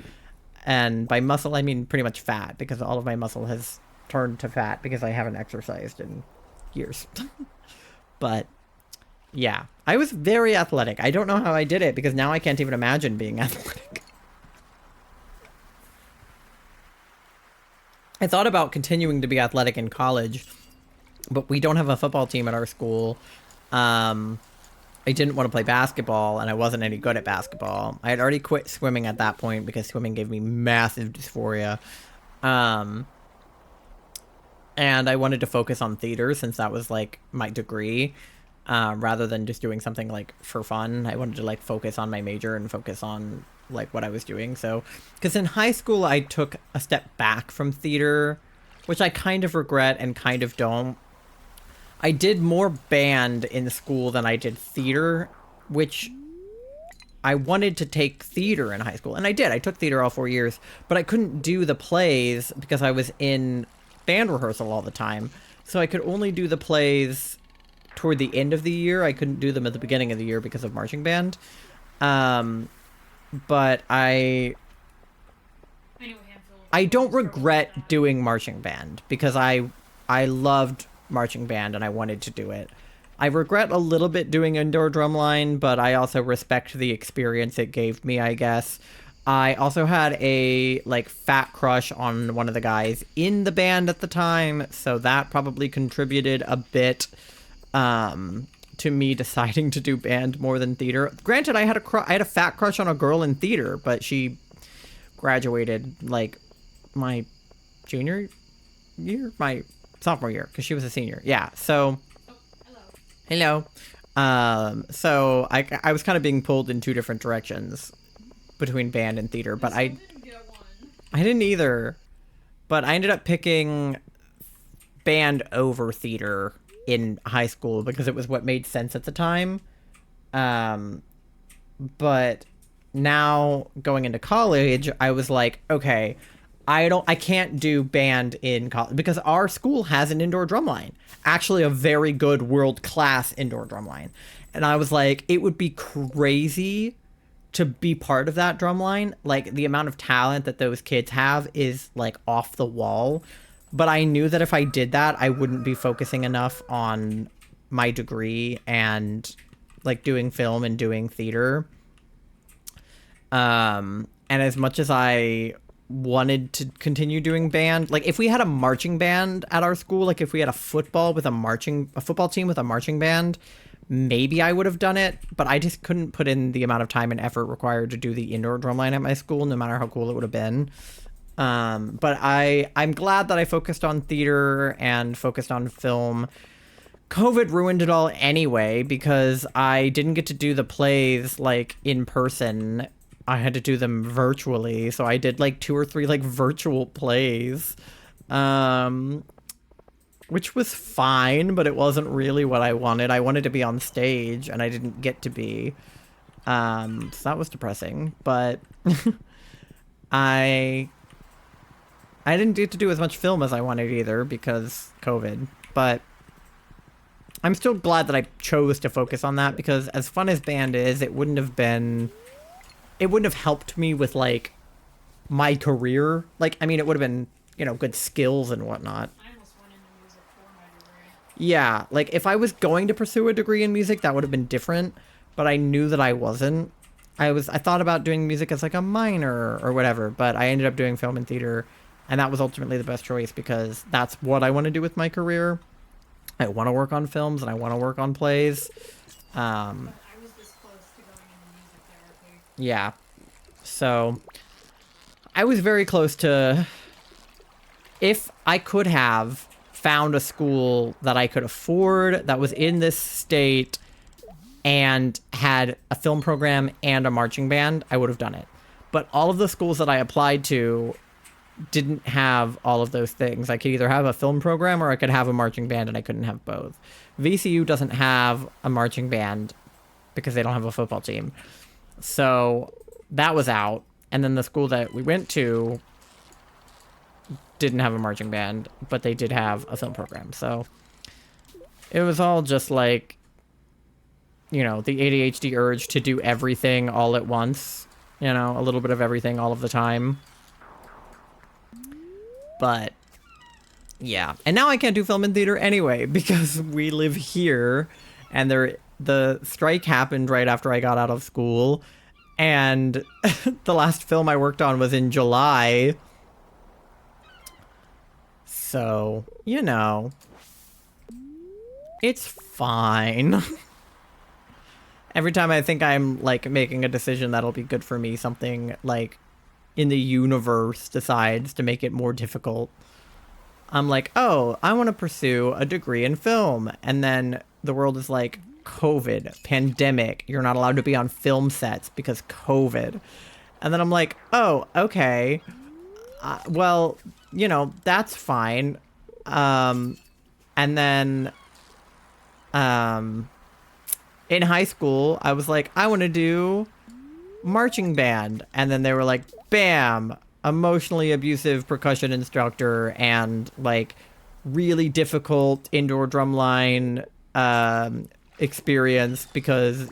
And by muscle, I mean pretty much fat, because all of my muscle has turned to fat because I haven't exercised in years. But yeah, I was very athletic. I don't know how I did it, because now I can't even imagine being athletic. I thought about continuing to be athletic in college, but we don't have a football team at our school. I didn't want to play basketball, and I wasn't any good at basketball. I had already quit swimming at that point because swimming gave me massive dysphoria. And I wanted to focus on theater since that was like my degree, rather than just doing something like for fun. I wanted to like focus on my major and focus on like what I was doing. So, because in high school I took a step back from theater, which I kind of regret and kind of don't. I did more band in school than I did theater, which I wanted to take theater in high school, and I did. I took theater all 4 years, but I couldn't do the plays because I was in band rehearsal all the time. So I could only do the plays toward the end of the year. I couldn't do them at the beginning of the year because of marching band. But I know a handful of I people don't who struggle with regret that. doing marching band because I loved marching band and I wanted to do it. I regret a little bit doing indoor drumline, but I also respect the experience it gave me, I guess. I also had a like fat crush on one of the guys in the band at the time, so that probably contributed a bit to me deciding to do band more than theater. Granted, I had a fat crush on a girl in theater, but she graduated like my junior year, my sophomore year, because she was a senior. Yeah, so Oh, hello. hello. So I was kind of being pulled in two different directions between band and theater, but I still didn't get one. I didn't either. But I ended up picking band over theater in high school because it was what made sense at the time. But now going into college, I was like, okay, I can't do band in college because our school has an indoor drum line. Actually, a very good world-class indoor drum line. And I was like, it would be crazy to be part of that drum line. Like, the amount of talent that those kids have is like off the wall. But I knew that if I did that, I wouldn't be focusing enough on my degree and like doing film and doing theater. And as much as I wanted to continue doing band, like if we had a marching band at our school, like if we had a football team with a marching band, maybe I would have done it, but I just couldn't put in the amount of time and effort required to do the indoor drumline at my school, no matter how cool it would have been. But I'm glad that I focused on theater and focused on film. COVID ruined it all anyway, because I didn't get to do the plays like in person. I had to do them virtually, so I did like 2 or 3 like virtual plays, which was fine, but it wasn't really what I wanted. I wanted to be on stage, and I didn't get to be. So that was depressing, but I didn't get to do as much film as I wanted either because COVID, but I'm still glad that I chose to focus on that, because as fun as band is, it wouldn't have helped me with like my career. Like, I mean, it would have been, good skills and whatnot. I almost went into music for my degree. Yeah, like if I was going to pursue a degree in music, that would have been different, but I knew that I wasn't. I thought about doing music as like a minor or whatever, but I ended up doing film and theater, and that was ultimately the best choice because that's what I want to do with my career. I want to work on films and I want to work on plays. But I was this close to going into music therapy. Yeah. So I was very close to, if I could have found a school that I could afford that was in this state and had a film program and a marching band, I would have done it. But all of the schools that I applied to didn't have all of those things. I could either have a film program or I could have a marching band, and I couldn't have both. VCU doesn't have a marching band because they don't have a football team. So that was out. And then the school that we went to didn't have a marching band, but they did have a film program. So it was all just like, the ADHD urge to do everything all at once. A little bit of everything all of the time. But yeah, and now I can't do film and theater anyway because we live here, and the strike happened right after I got out of school, and the last film I worked on was in July. So, it's fine. Every time I think I'm like making a decision that'll be good for me, something like in the universe decides to make it more difficult. I'm like, oh, I want to pursue a degree in film. And then the world is like, COVID, pandemic, you're not allowed to be on film sets because COVID. And then I'm like, oh, okay. Well, that's fine. And then in high school, I was like, I want to do marching band. And then they were like, bam, emotionally abusive percussion instructor and like really difficult indoor drumline experience because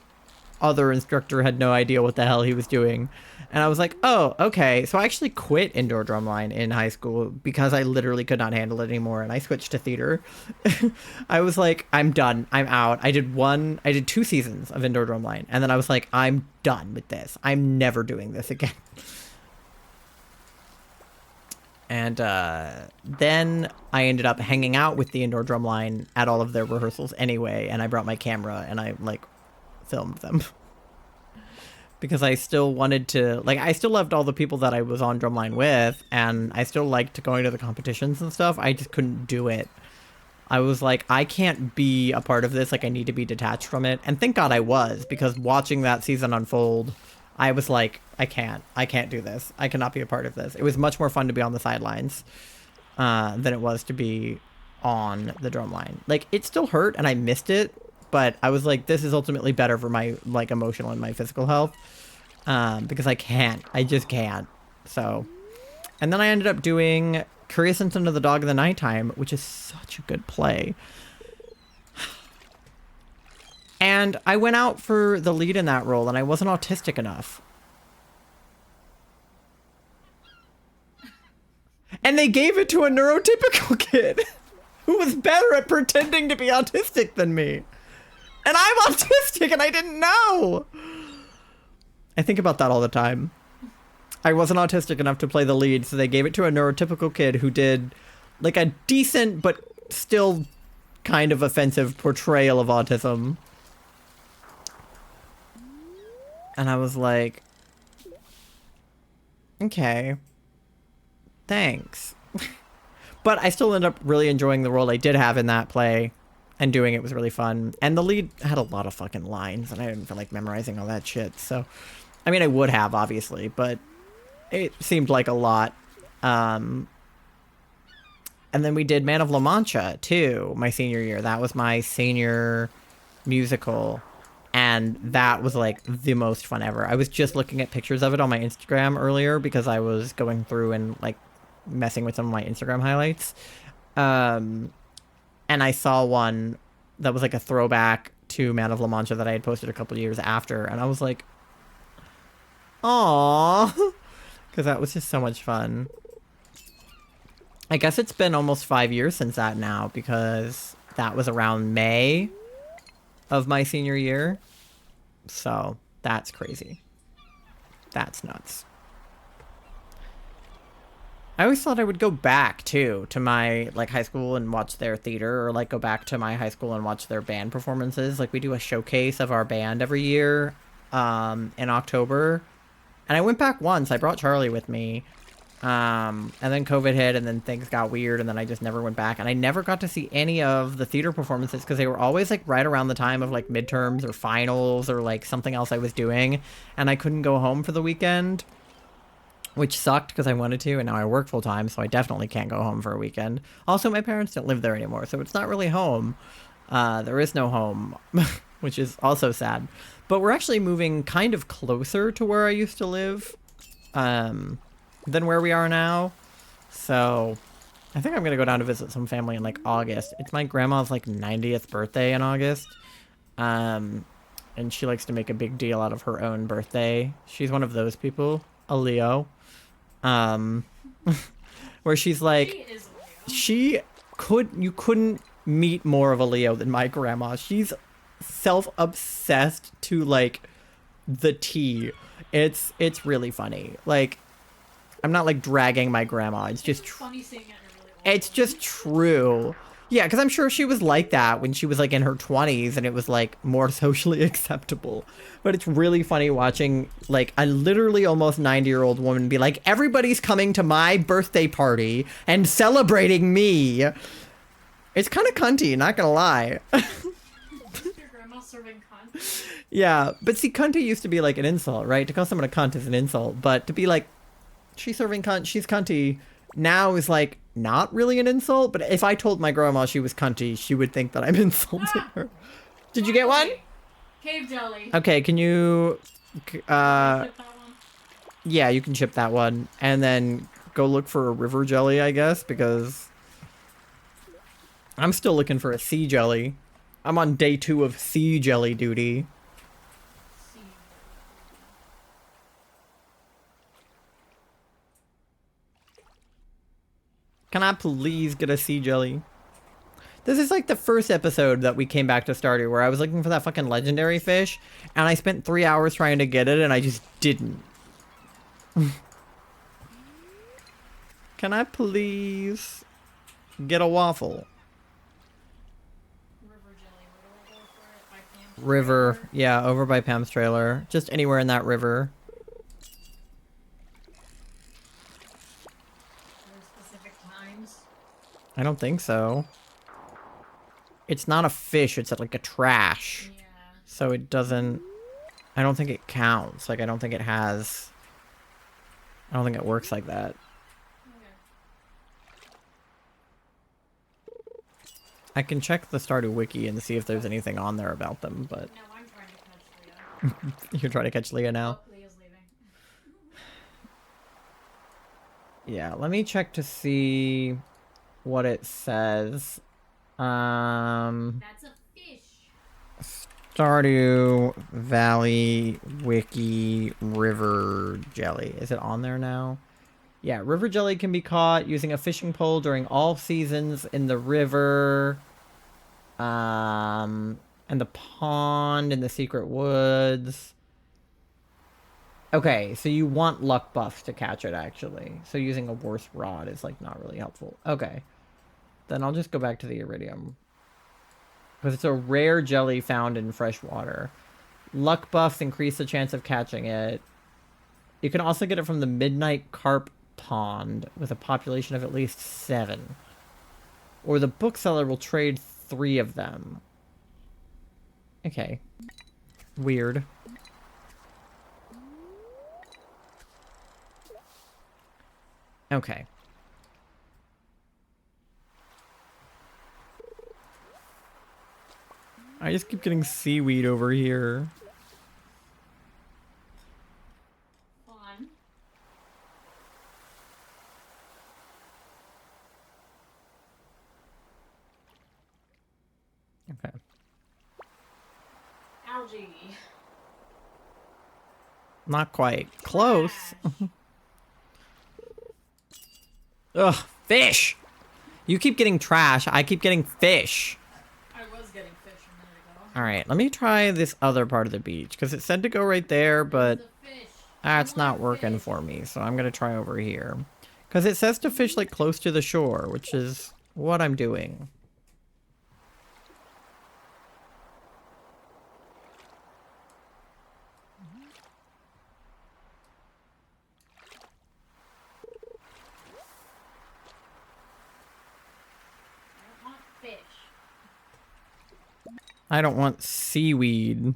other instructor had no idea what the hell he was doing. And I was like, oh, okay. So I actually quit indoor drumline in high school because I literally could not handle it anymore. And I switched to theater. I was like, I'm done. I'm out. I did 2 seasons of indoor drumline. And then I was like, I'm done with this. I'm never doing this again. And then I ended up hanging out with the indoor drumline at all of their rehearsals anyway. And I brought my camera and I like filmed them. Because I still wanted to, like, I still loved all the people that I was on drumline with, and I still liked going to the competitions and stuff. I just couldn't do it. I was like, I can't be a part of this. Like, I need to be detached from it. And thank God I was, because watching that season unfold, I was like, I can't do this. I cannot be a part of this. It was much more fun to be on the sidelines than it was to be on the drumline. Like, it still hurt, and I missed it. But I was like, this is ultimately better for my like emotional and my physical health because I just can't. So, and then I ended up doing Curious Incident of the Dog in the Nighttime, which is such a good play. And I went out for the lead in that role and I wasn't autistic enough. And they gave it to a neurotypical kid who was better at pretending to be autistic than me. And I'm autistic and I didn't know. I think about that all the time. I wasn't autistic enough to play the lead, so they gave it to a neurotypical kid who did like a decent but still kind of offensive portrayal of autism. And I was like, okay, thanks. But I still ended up really enjoying the role I did have in that play. And doing it was really fun. And the lead had a lot of fucking lines, and I didn't feel like memorizing all that shit. So, I mean, I would have, obviously, but it seemed like a lot. And then we did Man of La Mancha, too, my senior year. That was my senior musical. And that was, like, the most fun ever. I was just looking at pictures of it on my Instagram earlier because I was going through and, like, messing with some of my Instagram highlights. And I saw one that was like a throwback to Man of La Mancha that I had posted a couple years after. And I was like, aww. Because that was just so much fun. I guess it's been almost 5 years since that now. Because that was around May of my senior year. So that's crazy. That's nuts. I always thought I would go back, too, to my, like, high school and watch their theater, or, like, go back to my high school and watch their band performances. Like, we do a showcase of our band every year in October. And I went back once. I brought Charlie with me. And then COVID hit, and then things got weird, and then I just never went back. And I never got to see any of the theater performances because they were always, like, right around the time of, like, midterms or finals or, like, something else I was doing. And I couldn't go home for the weekend. Which sucked because I wanted to, and now I work full time, so I definitely can't go home for a weekend. Also, my parents don't live there anymore, so it's not really home. There is no home, which is also sad. But we're actually moving kind of closer to where I used to live than where we are now. So I think I'm going to go down to visit some family in, like, August. It's my grandma's, like, 90th birthday in August. And she likes to make a big deal out of her own birthday. She's one of those people, a Leo. Where she's like, you couldn't meet more of a Leo than my grandma. She's self-obsessed to like the T. It's really funny. Like, I'm not like dragging my grandma. It's just funny seeing it in a really old it's just true. Yeah, because I'm sure she was like that when she was like in her 20s and it was like more socially acceptable. But it's really funny watching like a literally almost 90-year-old woman be like, everybody's coming to my birthday party and celebrating me. It's kind of cunty, not gonna lie. Your grandma serving cunt. Yeah, but see, cunty used to be like an insult, right? To call someone a cunt is an insult, but to be like, she's serving cunt, she's cunty, now is like not really an insult. But if I told my grandma she was cunty, she would think that I'm insulting her. Did you get one? Cave jelly. Okay, can you k- Ship that one. yeah, you can ship that one, and then go look for a river jelly, I guess, because I'm still looking for a sea jelly. I'm on day 2 of sea jelly duty. See. Can I please get a sea jelly? This is like the first episode that we came back to Stardew where I was looking for that fucking legendary fish, and I spent 3 hours trying to get it, and I just didn't. Can I please get a waffle? River jelly. Where do I go for it? By Pam's River, trailer? yeah, over by Pam's trailer. Just anywhere in that river. Are there specific times? I don't think so. It's not a fish, it's like a trash. Yeah. So it doesn't... I don't think it counts. Like, I don't think it has... I don't think it works like that. Okay. I can check the Stardew wiki and see if there's anything on there about them, but... Now I'm trying to catch Leah. You're trying to catch Leah now? Oh, Leah's leaving. Yeah, let me check to see what it says. That's a fish. Stardew Valley Wiki River Jelly. Is it on there now? Yeah, river jelly can be caught using a fishing pole during all seasons in the river, and the pond in the secret woods. Okay, so you want luck buffs to catch it, actually. So using a worse rod is, like, not really helpful. Okay. Then I'll just go back to the iridium. Because it's a rare jelly found in fresh water. Luck buffs increase the chance of catching it. You can also get it from the Midnight Carp Pond with a population of at least 7. Or the bookseller will trade 3 of them. Okay. Weird. Okay. I just keep getting seaweed over here. Fun. Okay. Algae. Not quite. Close. Trash. Ugh, fish! You keep getting trash, I keep getting fish. I was getting fish a minute ago. Alright, let me try this other part of the beach, because it said to go right there, but The fish. that's I not want working fish. for me, so I'm gonna try over here. Because it says to fish, like, close to the shore, which is what I'm doing. I want fish. I don't want seaweed.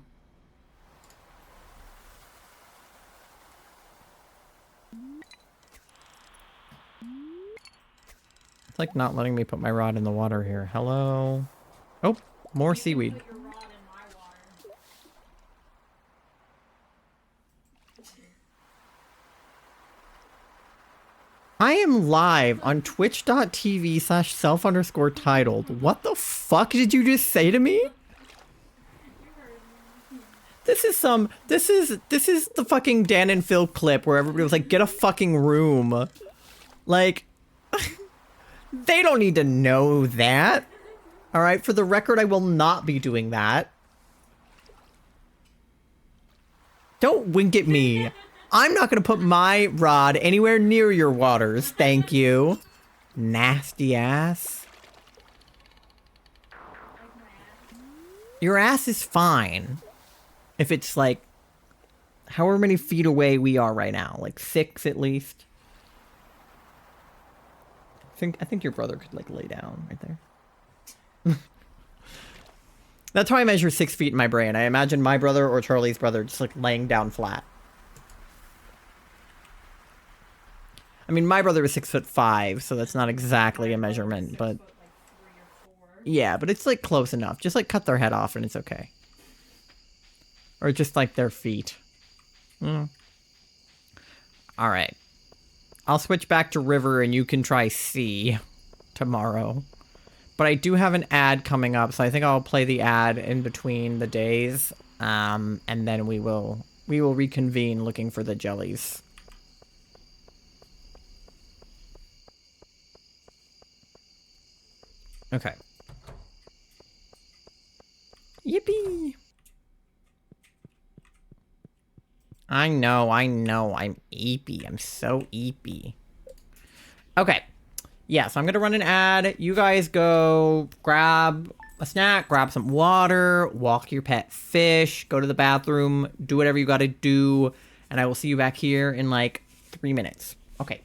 It's like not letting me put my rod in the water here. Hello? Oh, more You can seaweed. put your rod in my water. I am live on twitch.tv/self_titled. What the fuck did you just say to me? This is the fucking Dan and Phil clip where everybody was like, get a fucking room. Like, they don't need to know that. Alright, for the record, I will not be doing that. Don't wink at me. I'm not gonna put my rod anywhere near your waters, thank you. Nasty ass. Your ass is fine. If it's like, however many feet away we are right now, like 6 at least. I think your brother could like lay down right there. That's how I measure 6 feet in my brain. I imagine my brother or Charlie's brother just like laying down flat. I mean, my brother was 6'5", so that's not exactly a measurement, but 6 foot, like 3 or 4. yeah, but it's like close enough. Just like cut their head off and it's okay. Or just like their feet. All right. I'll switch back to river and you can try sea tomorrow. But I do have an ad coming up, so I think I'll play the ad in between the days. And then we will reconvene looking for the jellies. Okay. Yippee! I know, I'm eepy. I'm so eepy. Okay. Yeah, so I'm gonna run an ad. You guys go grab a snack, grab some water, walk your pet fish, go to the bathroom, do whatever you gotta do, and I will see you back here in like 3 minutes. Okay.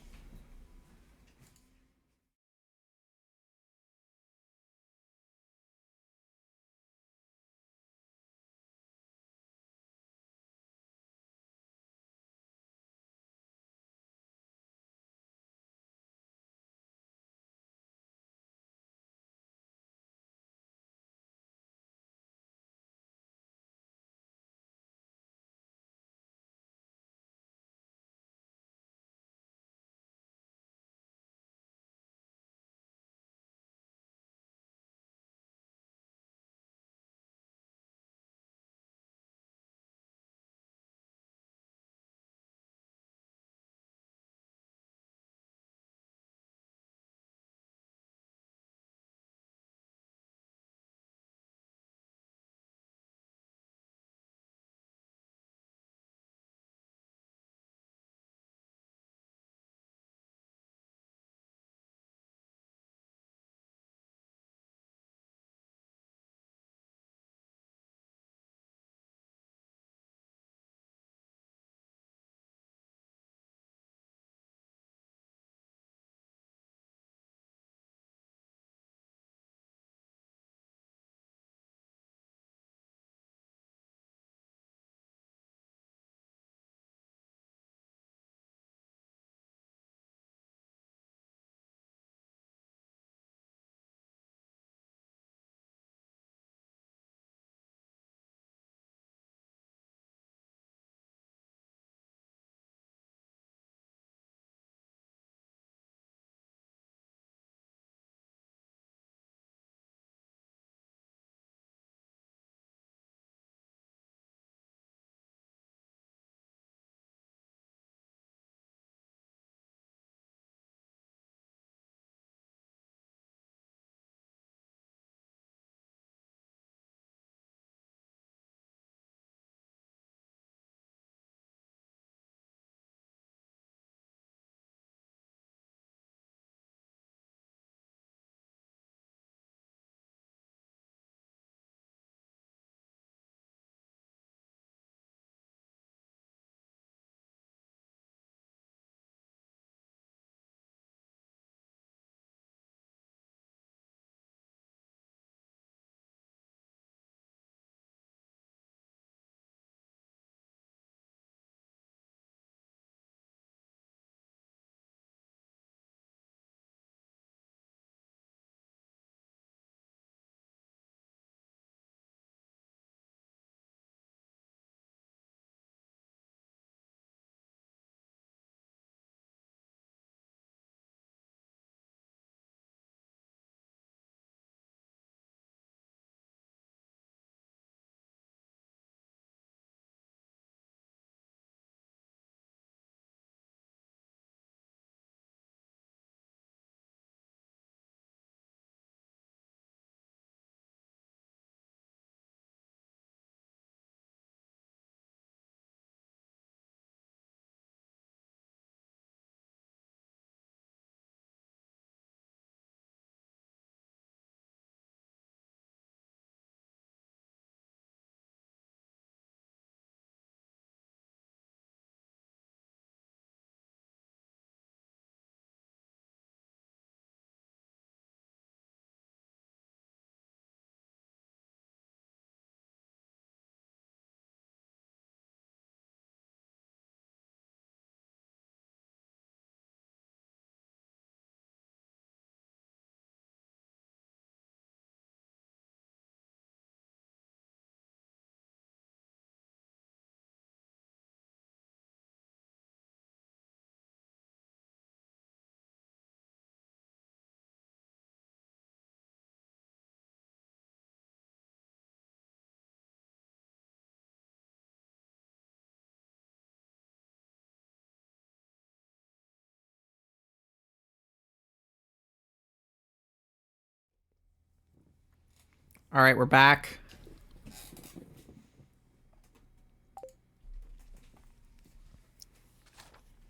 All right, we're back.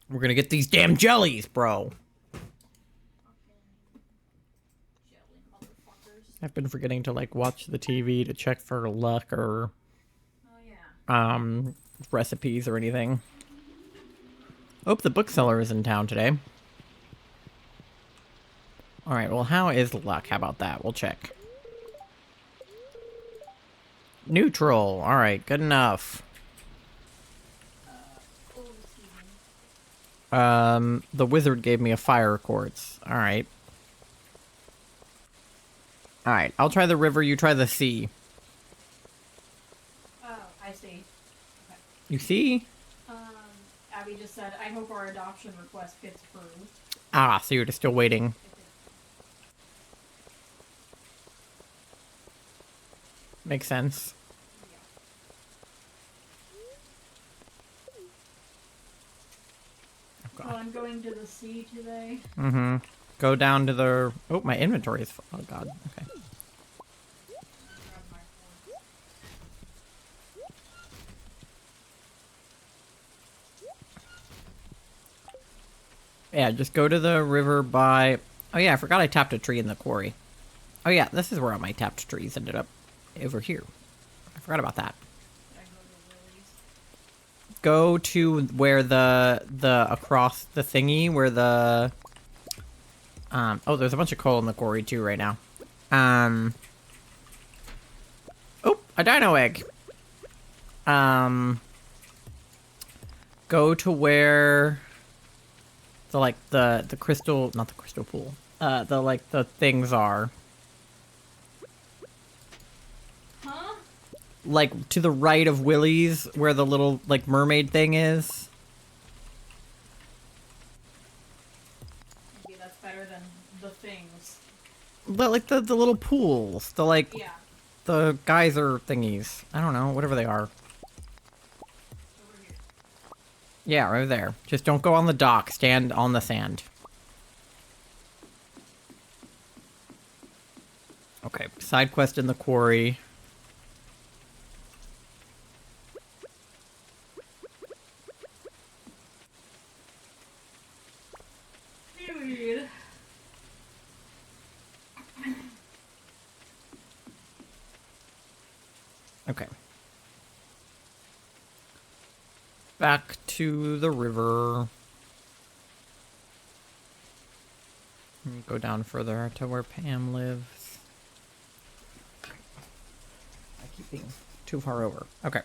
We're gonna get these damn jellies, bro. Jelly motherfuckers. I've been forgetting to like watch the TV to check for luck or Oh yeah. recipes or anything. Oh, the bookseller is in town today. All right, well, how is luck? How about that? We'll check. Neutral. All right, good enough. Oh, excuse me. The wizard gave me a fire quartz. All right. All right, I'll try the river, you try the sea. Oh, I see. Okay. You see? Abby just said, I hope our adoption request gets approved. Ah, so you're just still waiting. Makes sense. Yeah. Well, I'm going to the sea today. Mm-hmm. Go down to the... Oh, my inventory is full. Oh, God. Okay. Grab my phone. Yeah, just go to the river by... Oh, yeah, I forgot I tapped a tree in the quarry. Oh, yeah, this is where all my tapped trees ended up. Over here. I forgot about that. Did I go to Jellies? Go to where the across the thingy, where the... oh, there's a bunch of coal in the quarry, too, right now. Oh, a dino egg. Go to where... the crystal... Not the crystal pool. The things are. Huh? Like, to the right of Willie's, where the little, like, mermaid thing is. Maybe that's better than the things. The little pools. Yeah. The geyser thingies. I don't know, whatever they are. Over here. Yeah, right there. Just don't go on the dock. Stand on the sand. Okay, side quest in the quarry. Seaweed. Okay. Back to the river. Go down further to where Pam lives. I keep being too far over. Okay.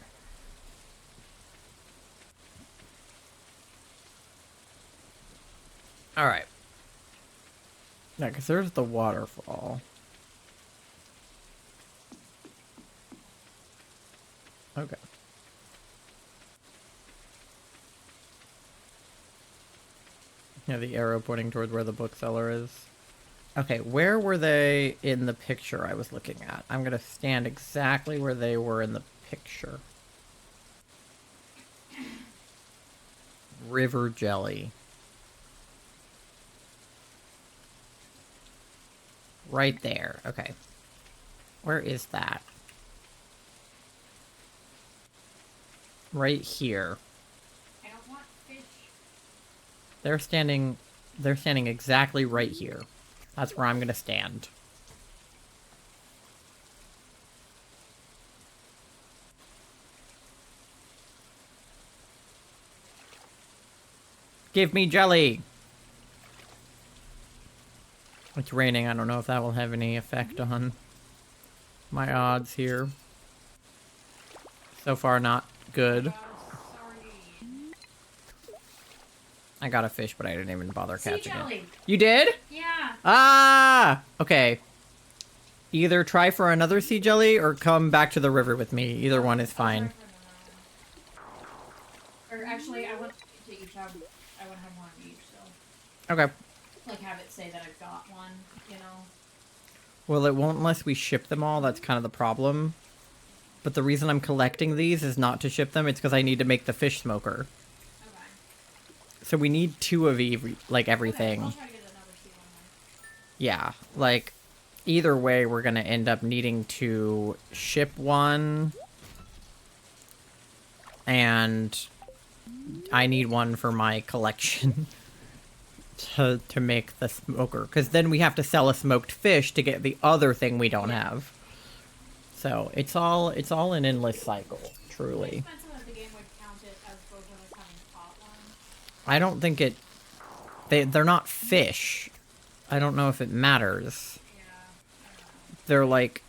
Alright. Yeah, because there's the waterfall. Okay. Yeah, the arrow pointing towards where the bookseller is. Okay, where were they in the picture I was looking at? I'm gonna stand exactly where they were in the picture. River jelly. Right there. Okay. Where is that? Right here. I don't want fish. They're standing exactly right here. That's where I'm gonna stand. Give me jelly! It's raining. I don't know if that will have any effect on my odds here. So far, not good. Got a sardine. I got a fish, but I didn't even bother Sea catching jelly. it. You did? Yeah. Ah! Okay. Either try for another sea jelly or come back to the river with me. Either one is fine. Or actually, I want to each have. I want to have one of each. So, Okay. like, have it say that I've got one. You know. Well, it won't unless we ship them all. That's kind of the problem. But the reason I'm collecting these is not to ship them. It's because I need to make the fish smoker. Okay. So we need 2 of everything. I'll try to get another sea one then. Yeah, like, either way, we're gonna end up needing to ship one. And I need one for my collection to make the smoker. Because then we have to sell a smoked fish to get the other thing we don't have. So it's all an endless cycle, truly. Expensive that the game would count it as both of us having caught one. I don't think it... They're not fish. I don't know if it matters. Yeah, I don't know. They're like...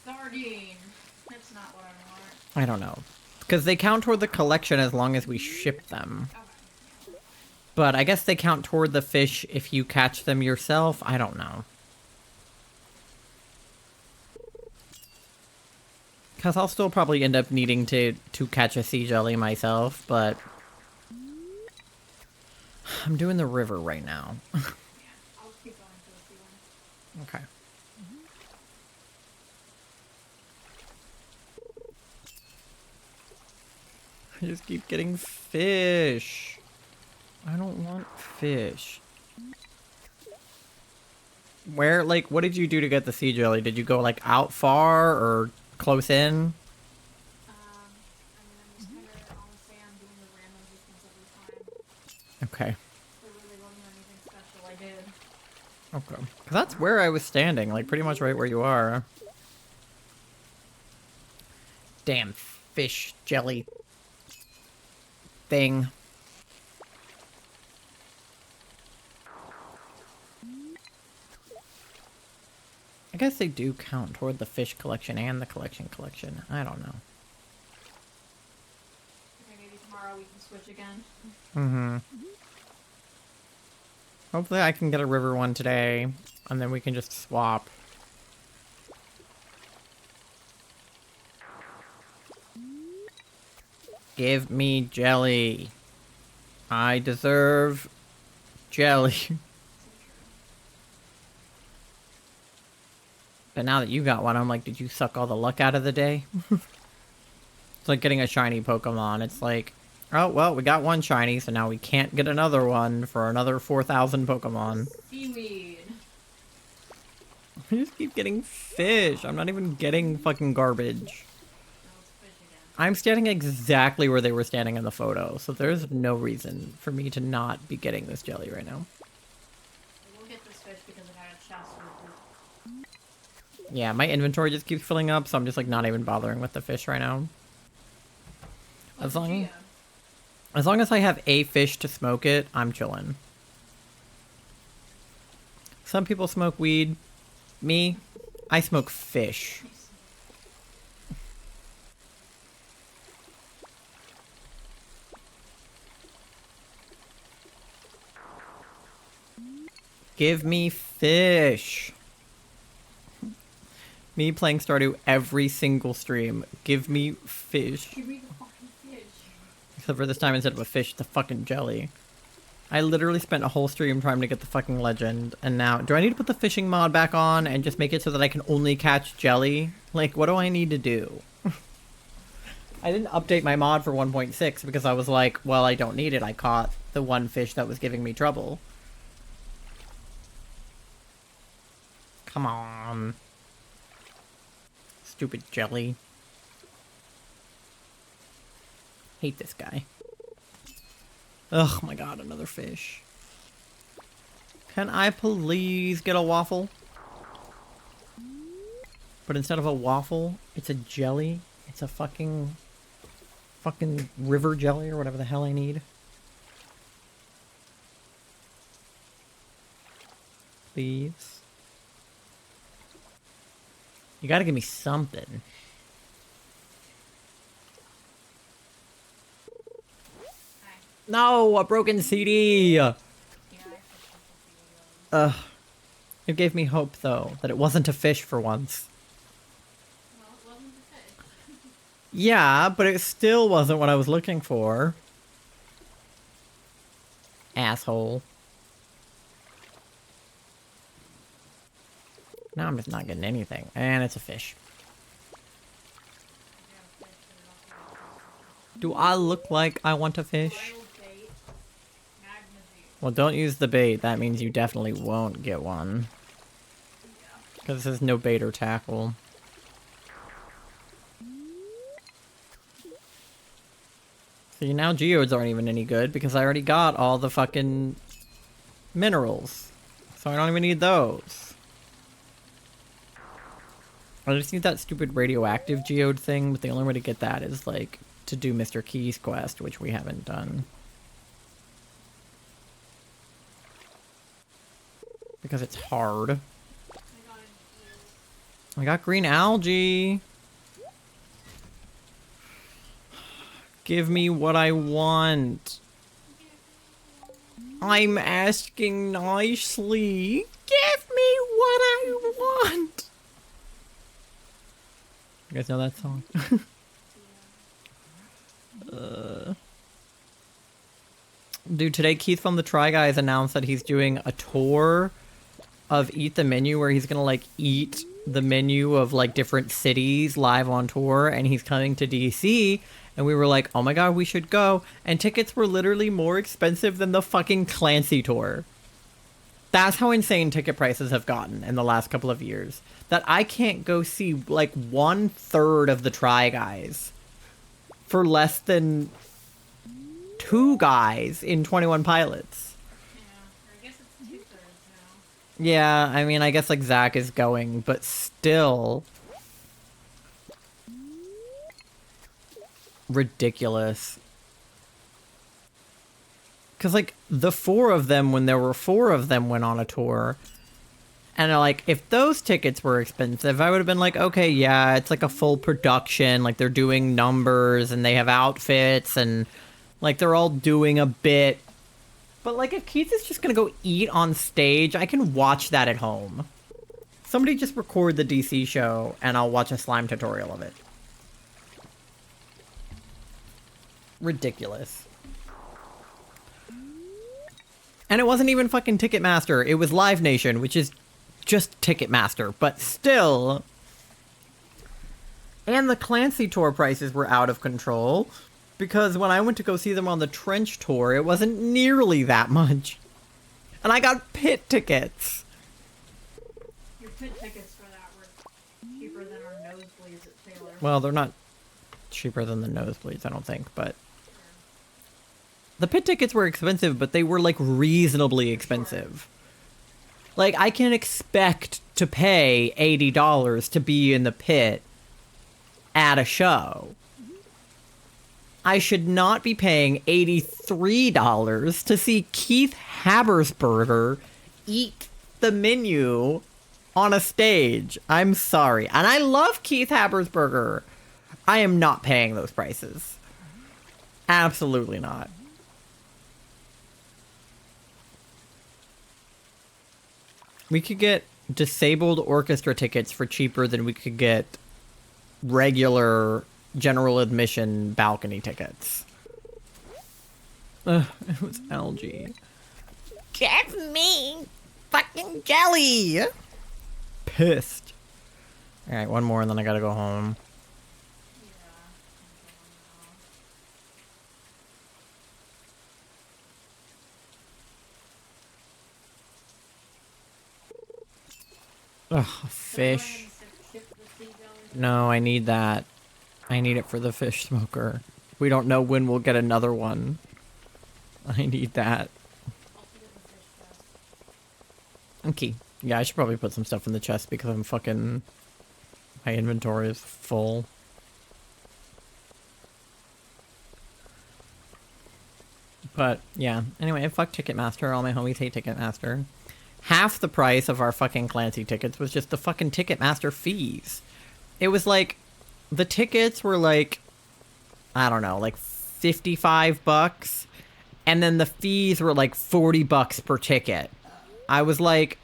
Sardine. That's not what I want. I don't know. Because they count toward the collection as long as we ship them. Okay. But I guess they count toward the fish if you catch them yourself. I don't know. Because I'll still probably end up needing to catch a sea jelly myself, but... I'm doing the river right now. Yeah, I'll keep going for the sea one. Okay. I just keep getting fish. I don't want fish. Where, like, what did you do to get the sea jelly? Did you go, like, out far or close in? I mean, I'm just kind of on the sand doing the random distance every time. Okay. There really wasn't anything special I did. Okay. 'Cause that's where I was standing, like, pretty much right where you are. Damn fish jelly thing. I guess they do count toward the fish collection and the collection. I don't know. Okay, maybe tomorrow we can switch again. Mm-hmm. Hopefully I can get a river one today, and then we can just swap. Give me jelly. I deserve jelly. But now that you got one, I'm like, did you suck all the luck out of the day? It's like getting a shiny Pokemon. It's like, oh, well, we got one shiny, so now we can't get another one for another 4,000 Pokemon. Seaweed. I just keep getting fish. I'm not even getting fucking garbage. Now let's fish again. I'm standing exactly where they were standing in the photo, so there's no reason for me to not be getting this jelly right now. We'll get this fish because it had a chest with Yeah, my inventory just keeps filling up, so I'm just like not even bothering with the fish right now. As long as I have a fish to smoke it, I'm chilling. Some people smoke weed. Me, I smoke fish. Give me fish. Me playing Stardew every single stream. Give me fish. Give me the fucking fish. Except for this time, instead of a fish, it's a fucking jelly. I literally spent a whole stream trying to get the fucking legend, and now... Do I need to put the fishing mod back on and just make it so that I can only catch jelly? Like, what do I need to do? I didn't update my mod for 1.6 because I was like, well, I don't need it. I caught the one fish that was giving me trouble. Come on. Stupid jelly. Hate this guy. Oh my god, another fish. Can I please get a waffle? But instead of a waffle, it's a jelly. It's a fucking river jelly or whatever the hell I need. Please. You gotta give me something. Hi. No, a broken CD! Yeah, I fished with the seaweed. It gave me hope, though, that it wasn't a fish for once. Well, it wasn't the fish. Yeah, but it still wasn't what I was looking for. Asshole. Now I'm just not getting anything. And it's a fish. Do I look like I want a fish? Wild bait. Magma juice. Well, don't use the bait. That means you definitely won't get one. Because there's no bait or tackle. See, now geodes aren't even any good because I already got all the fucking minerals. So I don't even need those. I just need that stupid radioactive geode thing, but the only way to get that is, like, to do Mr. Key's quest, which we haven't done. Because it's hard. I got green algae. Give me what I want. I'm asking nicely. Give me what I want. You guys know that song? Dude, today Keith from the Try Guys announced that he's doing a tour of Eat the Menu where he's gonna, like, eat the menu of, like, different cities live on tour, and he's coming to DC, and we were like, oh my god, we should go, and tickets were literally more expensive than the fucking Clancy tour. That's how insane ticket prices have gotten in the last couple of years. That I can't go see, like, 1/3 of the Try Guys for less than 2 guys in 21 Pilots. Yeah, I guess it's 2/3 now. Yeah, I mean, I guess, like, Zach is going, but still. Ridiculous. Because, like, the 4 of them, when there were 4 of them, went on a tour. And, like, if those tickets were expensive, I would have been like, okay, yeah, it's like a full production. Like, they're doing numbers, and they have outfits, and, like, they're all doing a bit. But, like, if Keith is just gonna go eat on stage, I can watch that at home. Somebody just record the DC show, and I'll watch a slime tutorial of it. Ridiculous. And it wasn't even fucking Ticketmaster. It was Live Nation, which is just Ticketmaster, but still. And the Clancy tour prices were out of control, because when I went to go see them on the Trench tour, it wasn't nearly that much. And I got pit tickets. Your pit tickets for that were cheaper than our nosebleeds at Taylor. Well, they're not cheaper than the nosebleeds, I don't think, but... The pit tickets were expensive, but they were, like, reasonably expensive. Like, I can expect to pay $80 to be in the pit at a show. I should not be paying $83 to see Keith Habersberger eat the menu on a stage. I'm sorry. And I love Keith Habersberger. I am not paying those prices. Absolutely not. We could get disabled orchestra tickets for cheaper than we could get regular general admission balcony tickets. Ugh, it was algae. Give me fucking jelly! Pissed. Alright, one more and then I gotta go home. Ugh, fish. No, I need that. I need it for the fish smoker. We don't know when we'll get another one. I need that. Okay. Yeah, I should probably put some stuff in the chest because I'm fucking... My inventory is full. But, yeah. Anyway, fuck Ticketmaster. All my homies hate Ticketmaster. Half the price of our fucking Clancy tickets was just the fucking Ticketmaster fees. It was like... The tickets were like... I don't know, like $55. And then the fees were like $40 per ticket. I was like,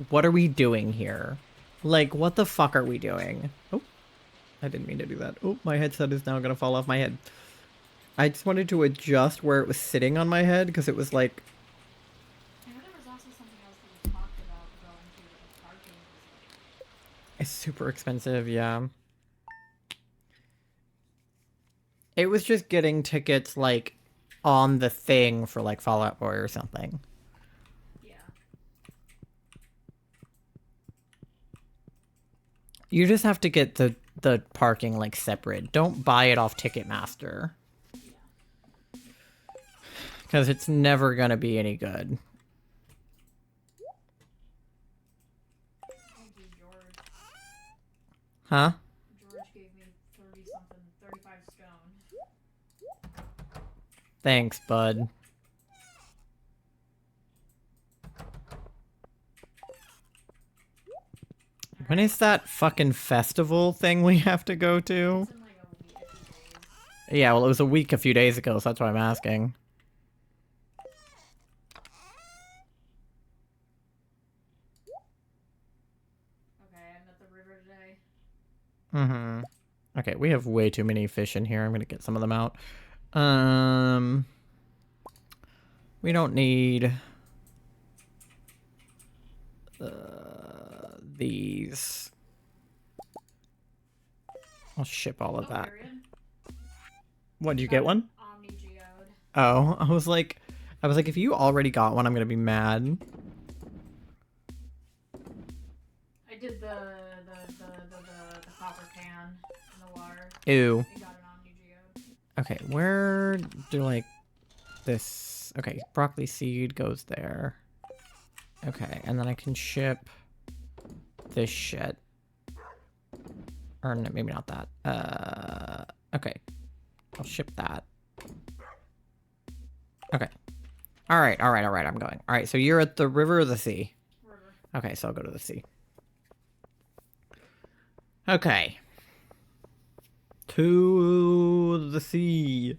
what are we doing here? Like, what the fuck are we doing? Oh, I didn't mean to do that. Oh, my headset is now gonna fall off my head. I just wanted to adjust where it was sitting on my head because it was like... I know there was also something else that we talked about going to the parking. It's super expensive, yeah. It was just getting tickets, like, on the thing for like Fallout Boy or something. Yeah. You just have to get the parking like separate. Don't buy it off Ticketmaster. Because it's never gonna be any good. Thank you, George. Huh? George gave me 30-something, 35 stone. Thanks, bud. When is that fucking festival thing we have to go to? It's in like a few days. Yeah, well, it was a week a few days ago, so that's why I'm asking. Okay, I'm at the river today. Mm-hmm. Okay, we have way too many fish in here. I'm gonna get some of them out. We don't need these. I'll ship all of that. Period. What, did you get one? Omni-geode. Oh, I was like, if you already got one, I'm gonna be mad. I did the copper can in the water. Ew. I got an omni-geode. Okay, where do like this? Okay, broccoli seed goes there. Okay, and then I can ship this shit. Or no, maybe not that. Okay. I'll ship that. Okay. Alright, I'm going. Alright, so you're at the river or the sea? River. Okay, so I'll go to the sea. Okay. To the sea.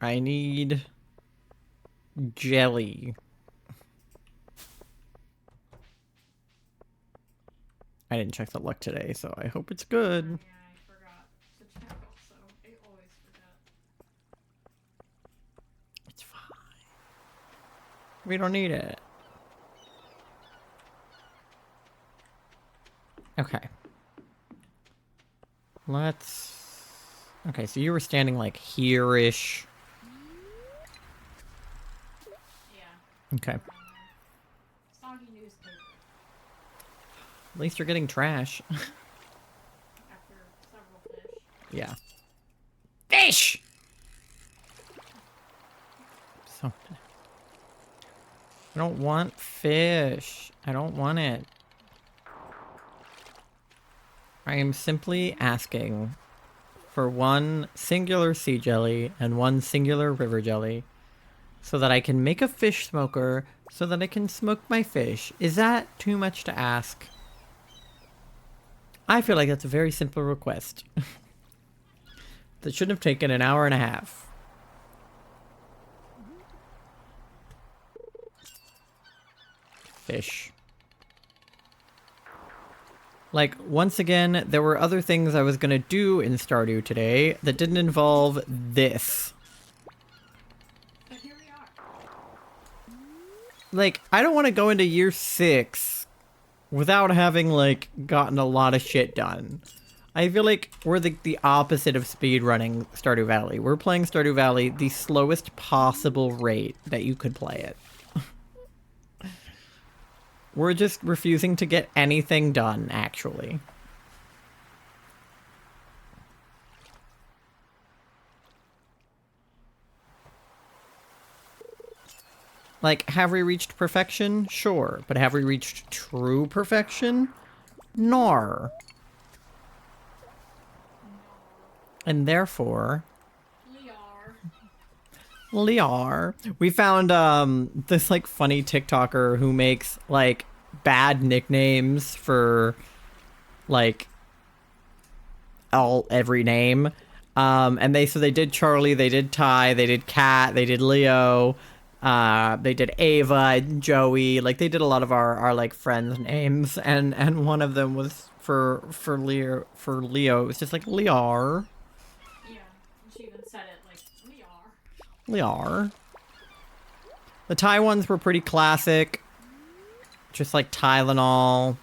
I need jelly. I didn't check the luck today, so I hope it's good. Yeah, I forgot to check also. I always forget. It's fine. We don't need it. Okay. Let's... Okay, so you were standing like here-ish. Yeah. Okay. around there. Soggy newspaper. At least you're getting trash. After several fish. Yeah. Fish! So... I don't want fish. I don't want it. I am simply asking for one singular sea jelly and one singular river jelly so that I can make a fish smoker so that I can smoke my fish. Is that too much to ask? I feel like that's a very simple request. That shouldn't have taken an hour and a half. Fish. Like, once again, there were other things I was gonna do in Stardew today that didn't involve this. But here we are. Like, I don't want to go into year 6 without having, like, gotten a lot of shit done. I feel like we're the opposite of speedrunning Stardew Valley. We're playing Stardew Valley the slowest possible rate that you could play it. We're just refusing to get anything done, actually. Like, have we reached perfection? Sure. But have we reached true perfection? Nar. And therefore... Liar. We found this like funny TikToker who makes like bad nicknames for like every name. And they did Charlie, they did Ty, they did Kat, they did Leo, they did Ava and Joey. Like they did a lot of our like friends' names, and one of them was for Leo. It was just like Liar. Yeah, she even said it like, we are. Liar. The Thai ones were pretty classic. Just like Tylenol,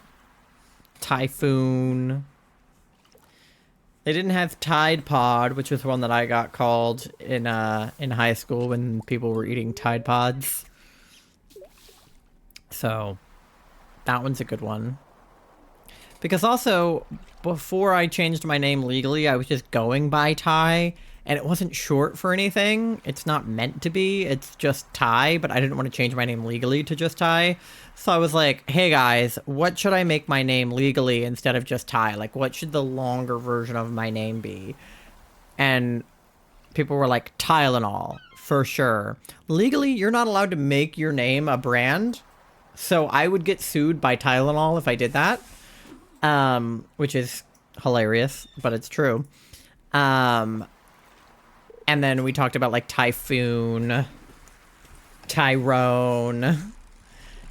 Typhoon. They didn't have Tide Pod, which was one that I got called in high school when people were eating Tide Pods. So that one's a good one. Because also, before I changed my name legally, I was just going by Ty, and it wasn't short for anything. It's not meant to be. It's just Ty, but I didn't want to change my name legally to just Ty. So I was like, hey guys, what should I make my name legally instead of just Ty? Like, what should the longer version of my name be? And people were like, Tylenol, for sure. Legally, you're not allowed to make your name a brand. So I would get sued by Tylenol if I did that. Which is hilarious, but it's true. And then we talked about like Typhoon, Tyrone,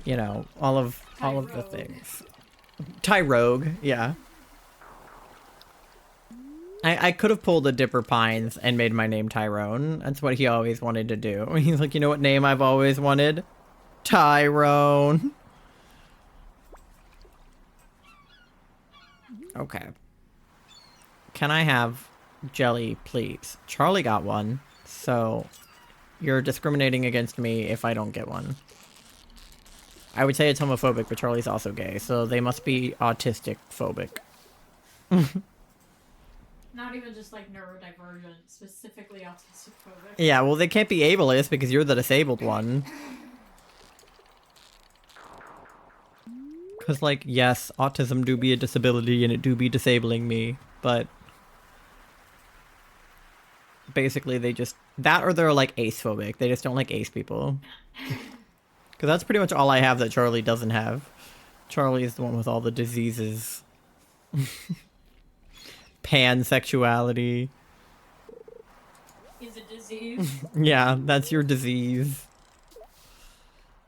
you know, all of the things. Tyrogue, yeah. I could have pulled a Dipper Pines and made my name Tyrone. That's what he always wanted to do. He's like, you know what name I've always wanted? Tyrone. Okay. Can I have jelly, please? Charlie got one, so you're discriminating against me if I don't get one. I would say it's homophobic, but Charlie's also gay, so they must be autistic phobic. Not even just like neurodivergent, specifically autistic phobic. Yeah, well, they can't be ableist because you're the disabled one. Because, like, yes, autism do be a disability and it do be disabling me, but basically they just, that or they're, like, ace phobic. They just don't like ace people. Because that's pretty much all I have that Charlie doesn't have. Charlie is the one with all the diseases. Pansexuality. Is a disease. Yeah, that's your disease.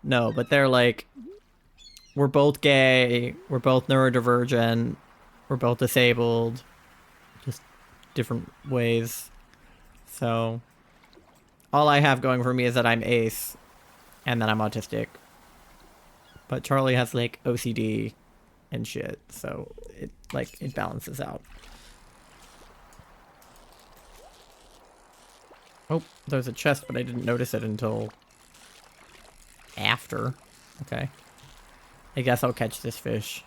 No, but they're like, we're both gay, we're both neurodivergent, we're both disabled, just different ways. So, all I have going for me is that I'm ace, and that I'm autistic. But Charlie has, like, OCD and shit, so it balances out. Oh, there's a chest, but I didn't notice it until after. Okay. I guess I'll catch this fish.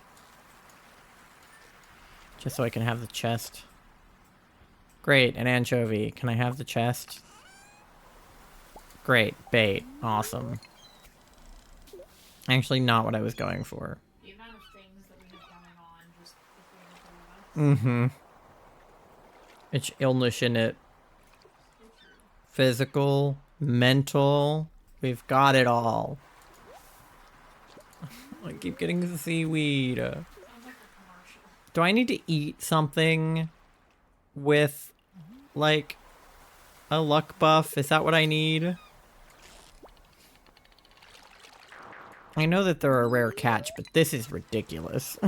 Just so I can have the chest. Great, an anchovy. Can I have the chest? Great, bait. Awesome. Actually, not what I was going for. The amount of things that we have going on just between the two of us. Mm-hmm. It's illness in it. Physical, mental. We've got it all. I keep getting the seaweed. Sounds like a commercial. Do I need to eat something with, like, a luck buff? Is that what I need? I know that they're a rare catch, but this is ridiculous.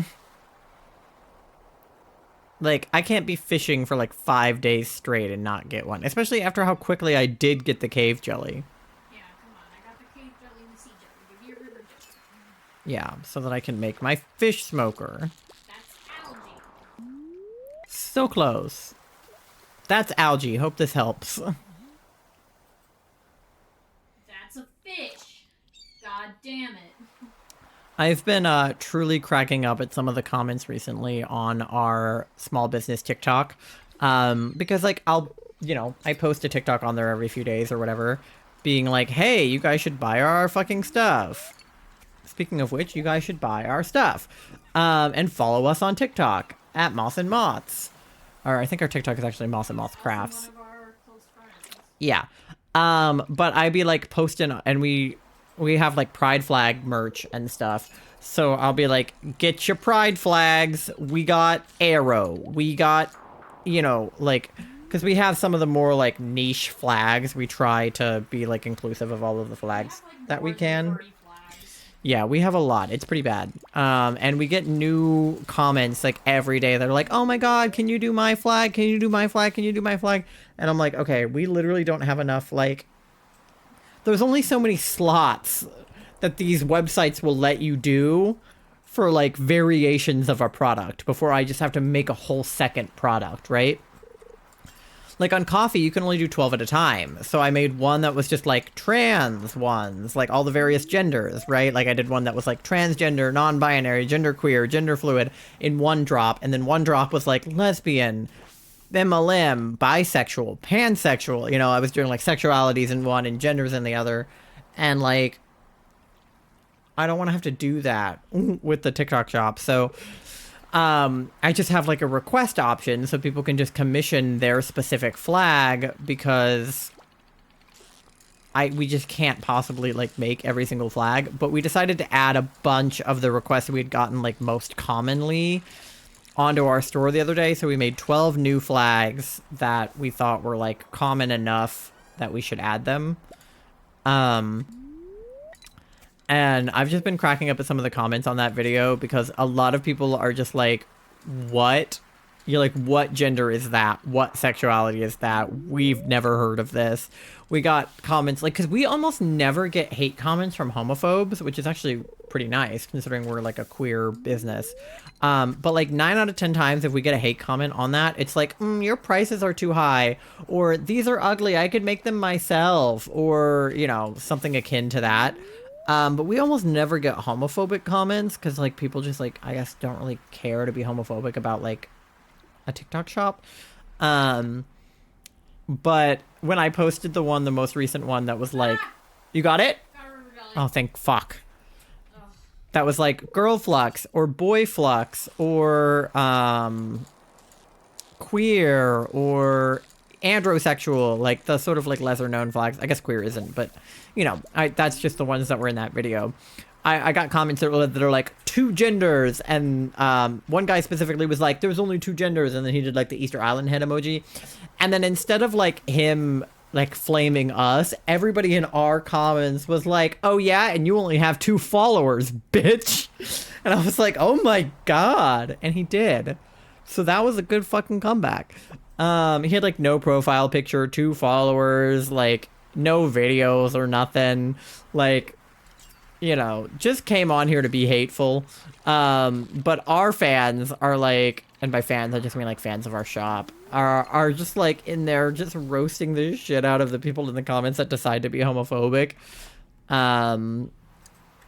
Like, I can't be fishing for like 5 days straight and not get one. Especially after how quickly I did get the cave jelly. Yeah, come on. I got the cave jelly and the sea jelly. Give me a river jelly. Yeah, so that I can make my fish smoker. That's algae. So close. That's algae. Hope this helps. That's a fish. God damn it. I've been truly cracking up at some of the comments recently on our small business TikTok. Because, like, I post a TikTok on there every few days or whatever, being like, hey, you guys should buy our fucking stuff. Speaking of which, you guys should buy our stuff. And follow us on TikTok at Moss and Moths. Or I think our TikTok is actually Moss and Moth Crafts. One of our close friends. Yeah. But I'd be like posting, and we have like pride flag merch and stuff. So I'll be like, get your pride flags. We got arrow. We got, like, because we have some of the more like niche flags. We try to be like inclusive of all of the flags We have, like, that we more than can. 30 flags. Yeah, we have a lot. It's pretty bad. And we get new comments like every day. They're like, oh my God, can you do my flag? Can you do my flag? Can you do my flag? And I'm like, okay, we literally don't have enough, like, there's only so many slots that these websites will let you do for like variations of a product before I just have to make a whole second product, right? Like on coffee, you can only do 12 at a time. So I made one that was just like trans ones, like all the various genders, right? Like I did one that was like transgender, non-binary, genderqueer, gender fluid in one drop. And then one drop was like lesbian, MLM, bisexual, pansexual. You know, I was doing like sexualities in one and genders in the other. And like, I don't want to have to do that with the TikTok shop. So I just have like a request option so people can just commission their specific flag, because we just can't possibly like make every single flag. But we decided to add a bunch of the requests we had gotten like most commonly onto our store the other day. So we made 12 new flags that we thought were like common enough that we should add them. And I've just been cracking up at some of the comments on that video, because a lot of people are just like, what? You're like, what gender is that? What sexuality is that? We've never heard of this. We got comments like, because we almost never get hate comments from homophobes, which is actually pretty nice considering we're like a queer business. But like 9 out of 10 times if we get a hate comment on that, it's like, your prices are too high, or these are ugly, I could make them myself, or, you know, something akin to that. But we almost never get homophobic comments, because like people just like, I guess, don't really care to be homophobic about like a TikTok shop. But when I posted the most recent one that was like, you got it? Oh, thank fuck. That was like girl flux or boy flux or queer or androsexual, like the sort of like lesser known flags. I guess queer isn't, but you know, that's just the ones that were in that video. I got comments that are like 2 genders, and one guy specifically was like, there's only 2 genders, and then he did like the Easter Island head emoji. And then instead of like him like flaming us, everybody in our comments was like, oh yeah, and you only have 2 followers, bitch. And I was like, oh my god. And he did. So that was a good fucking comeback. He had like no profile picture, 2 followers, like no videos or nothing. Like, you know, just came on here to be hateful. But our fans are like, and by fans I just mean like fans of our shop, are just like in there just roasting the shit out of the people in the comments that decide to be homophobic.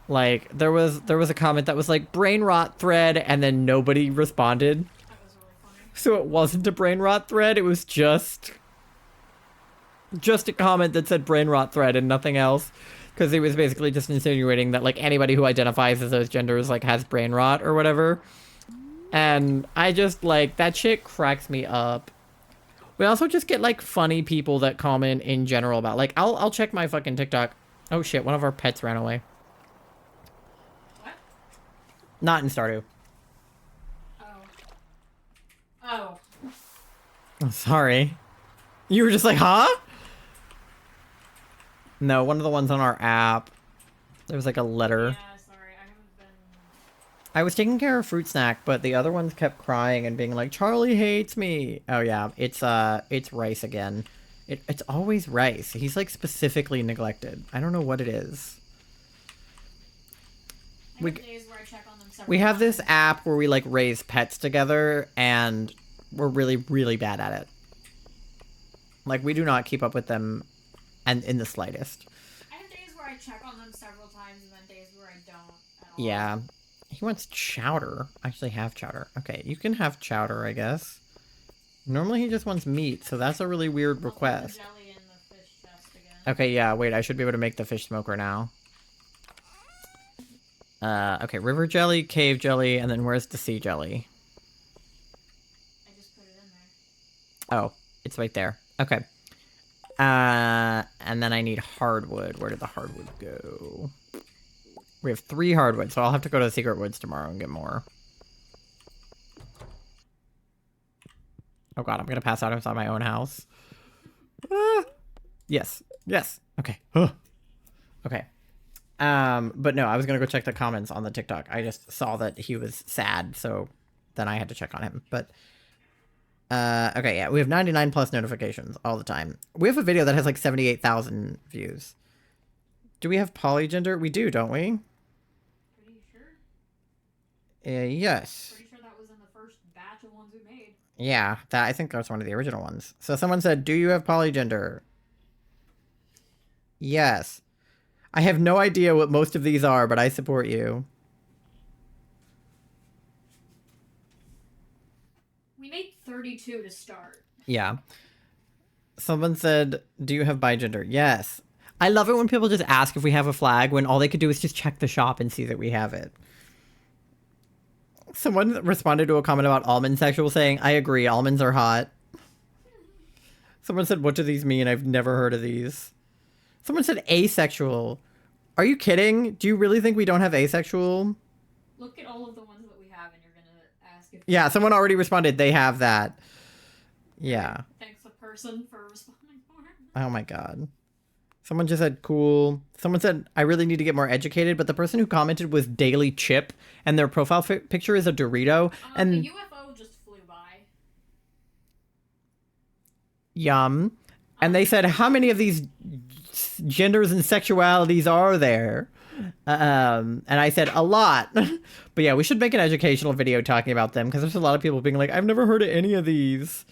Like there was a comment that was like brain rot thread, and then nobody responded. That was really funny. So it wasn't a brain rot thread, it was just a comment that said brain rot thread and nothing else. Because it was basically just insinuating that, like, anybody who identifies as those genders, like, has brain rot or whatever. And I just, like, that shit cracks me up. We also just get, like, funny people that comment in general about, like, I'll check my fucking TikTok. Oh, shit, one of our pets ran away. What? Not in Stardew. Oh. I'm sorry. You were just like, huh? No, one of the ones on our app. There was like a letter. Yeah, sorry, I haven't been... I was taking care of Fruit Snack, but the other ones kept crying and being like, Charlie hates me. Oh yeah, it's Rice again. It's always Rice. He's like specifically neglected. I don't know what it is. I have days where I check on them several We have this times. app where we like raise pets together, and we're really, really bad at it. Like, we do not keep up with them and in the slightest. I have days where I check on them several times, and then days where I don't at all. Yeah. He wants chowder. I actually have chowder. Okay, you can have chowder, I guess. Normally he just wants meat, so that's a really weird I'll put request. the jelly in the fish chest again. Okay, yeah, wait, I should be able to make the fish smoker now. Okay, river jelly, cave jelly, and then where's the sea jelly? I just put it in there. Oh, it's right there. Okay. And then I need hardwood. Where did the hardwood go? We have 3 hardwood, so I'll have to go to the secret woods tomorrow and get more. Oh god, I'm gonna pass out inside my own house. Ah! Yes. Yes. Okay. Okay. But no, I was gonna go check the comments on the TikTok. I just saw that he was sad, so then I had to check on him. But okay, yeah, we have 99 plus notifications all the time. We have a video that has like 78,000 views. Do we have polygender? We do, don't we? Pretty sure. Yes. Pretty sure that was in the first batch of ones we made. Yeah, I think that's one of the original ones. So someone said, do you have polygender? Yes. I have no idea what most of these are, but I support you. We made 32 to start. Yeah. Someone said, do you have bigender? Yes. I love it when people just ask if we have a flag when all they could do is just check the shop and see that we have it. Someone responded to a comment about almond sexual saying, I agree, almonds are hot. Someone said, what do these mean? I've never heard of these. Someone said asexual. Are you kidding? Do you really think we don't have asexual? Look at all of the ones that we have and you're gonna ask if... Yeah, someone already responded. They have that. Yeah. Thanks a person for responding for it. Oh my god. Someone just said, cool. Someone said, I really need to get more educated, but the person who commented was Daily Chip, and their profile picture is a Dorito. And the UFO just flew by. Yum. And they said, how many of these genders and sexualities are there? And I said, a lot. But yeah, we should make an educational video talking about them, because there's a lot of people being like, I've never heard of any of these.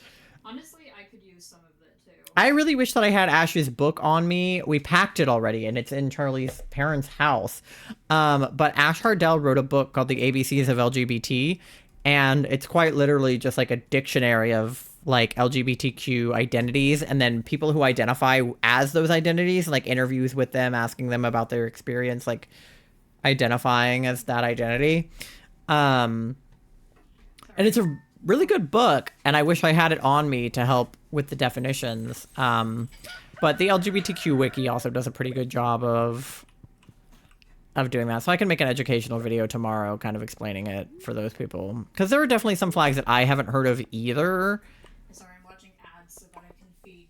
Honestly, I could use some of it too. I really wish that I had Ash's book on me. We packed it already, and it's in Charlie's parents' house. But Ash Hardell wrote a book called The ABCs of LGBT, and it's quite literally just like a dictionary of like LGBTQ identities, and then people who identify as those identities, like interviews with them, asking them about their experience, like identifying as that identity. And it's a really good book, and I wish I had it on me to help with the definitions. But the LGBTQ wiki also does a pretty good job of doing that. So I can make an educational video tomorrow kind of explaining it for those people. Because there are definitely some flags that I haven't heard of either. Sorry, I'm watching ads so that I can feed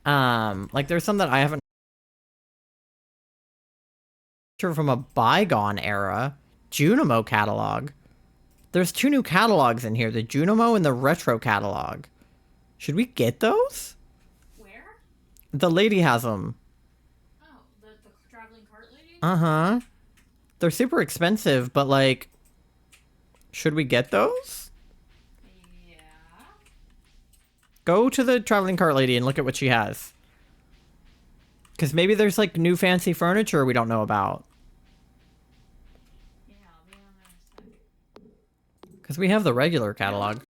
Coco. Like there's some that I haven't heard from a bygone era. Junimo catalog. There's 2 new catalogs in here, the Junimo and the Retro catalog. Should we get those? Where? The lady has them. Oh, the traveling cart lady? Uh-huh. They're super expensive, but like, should we get those? Yeah. Go to the traveling cart lady and look at what she has. Because maybe there's like new fancy furniture we don't know about. Yeah, I'll be on there in a sec. Because we have the regular catalog.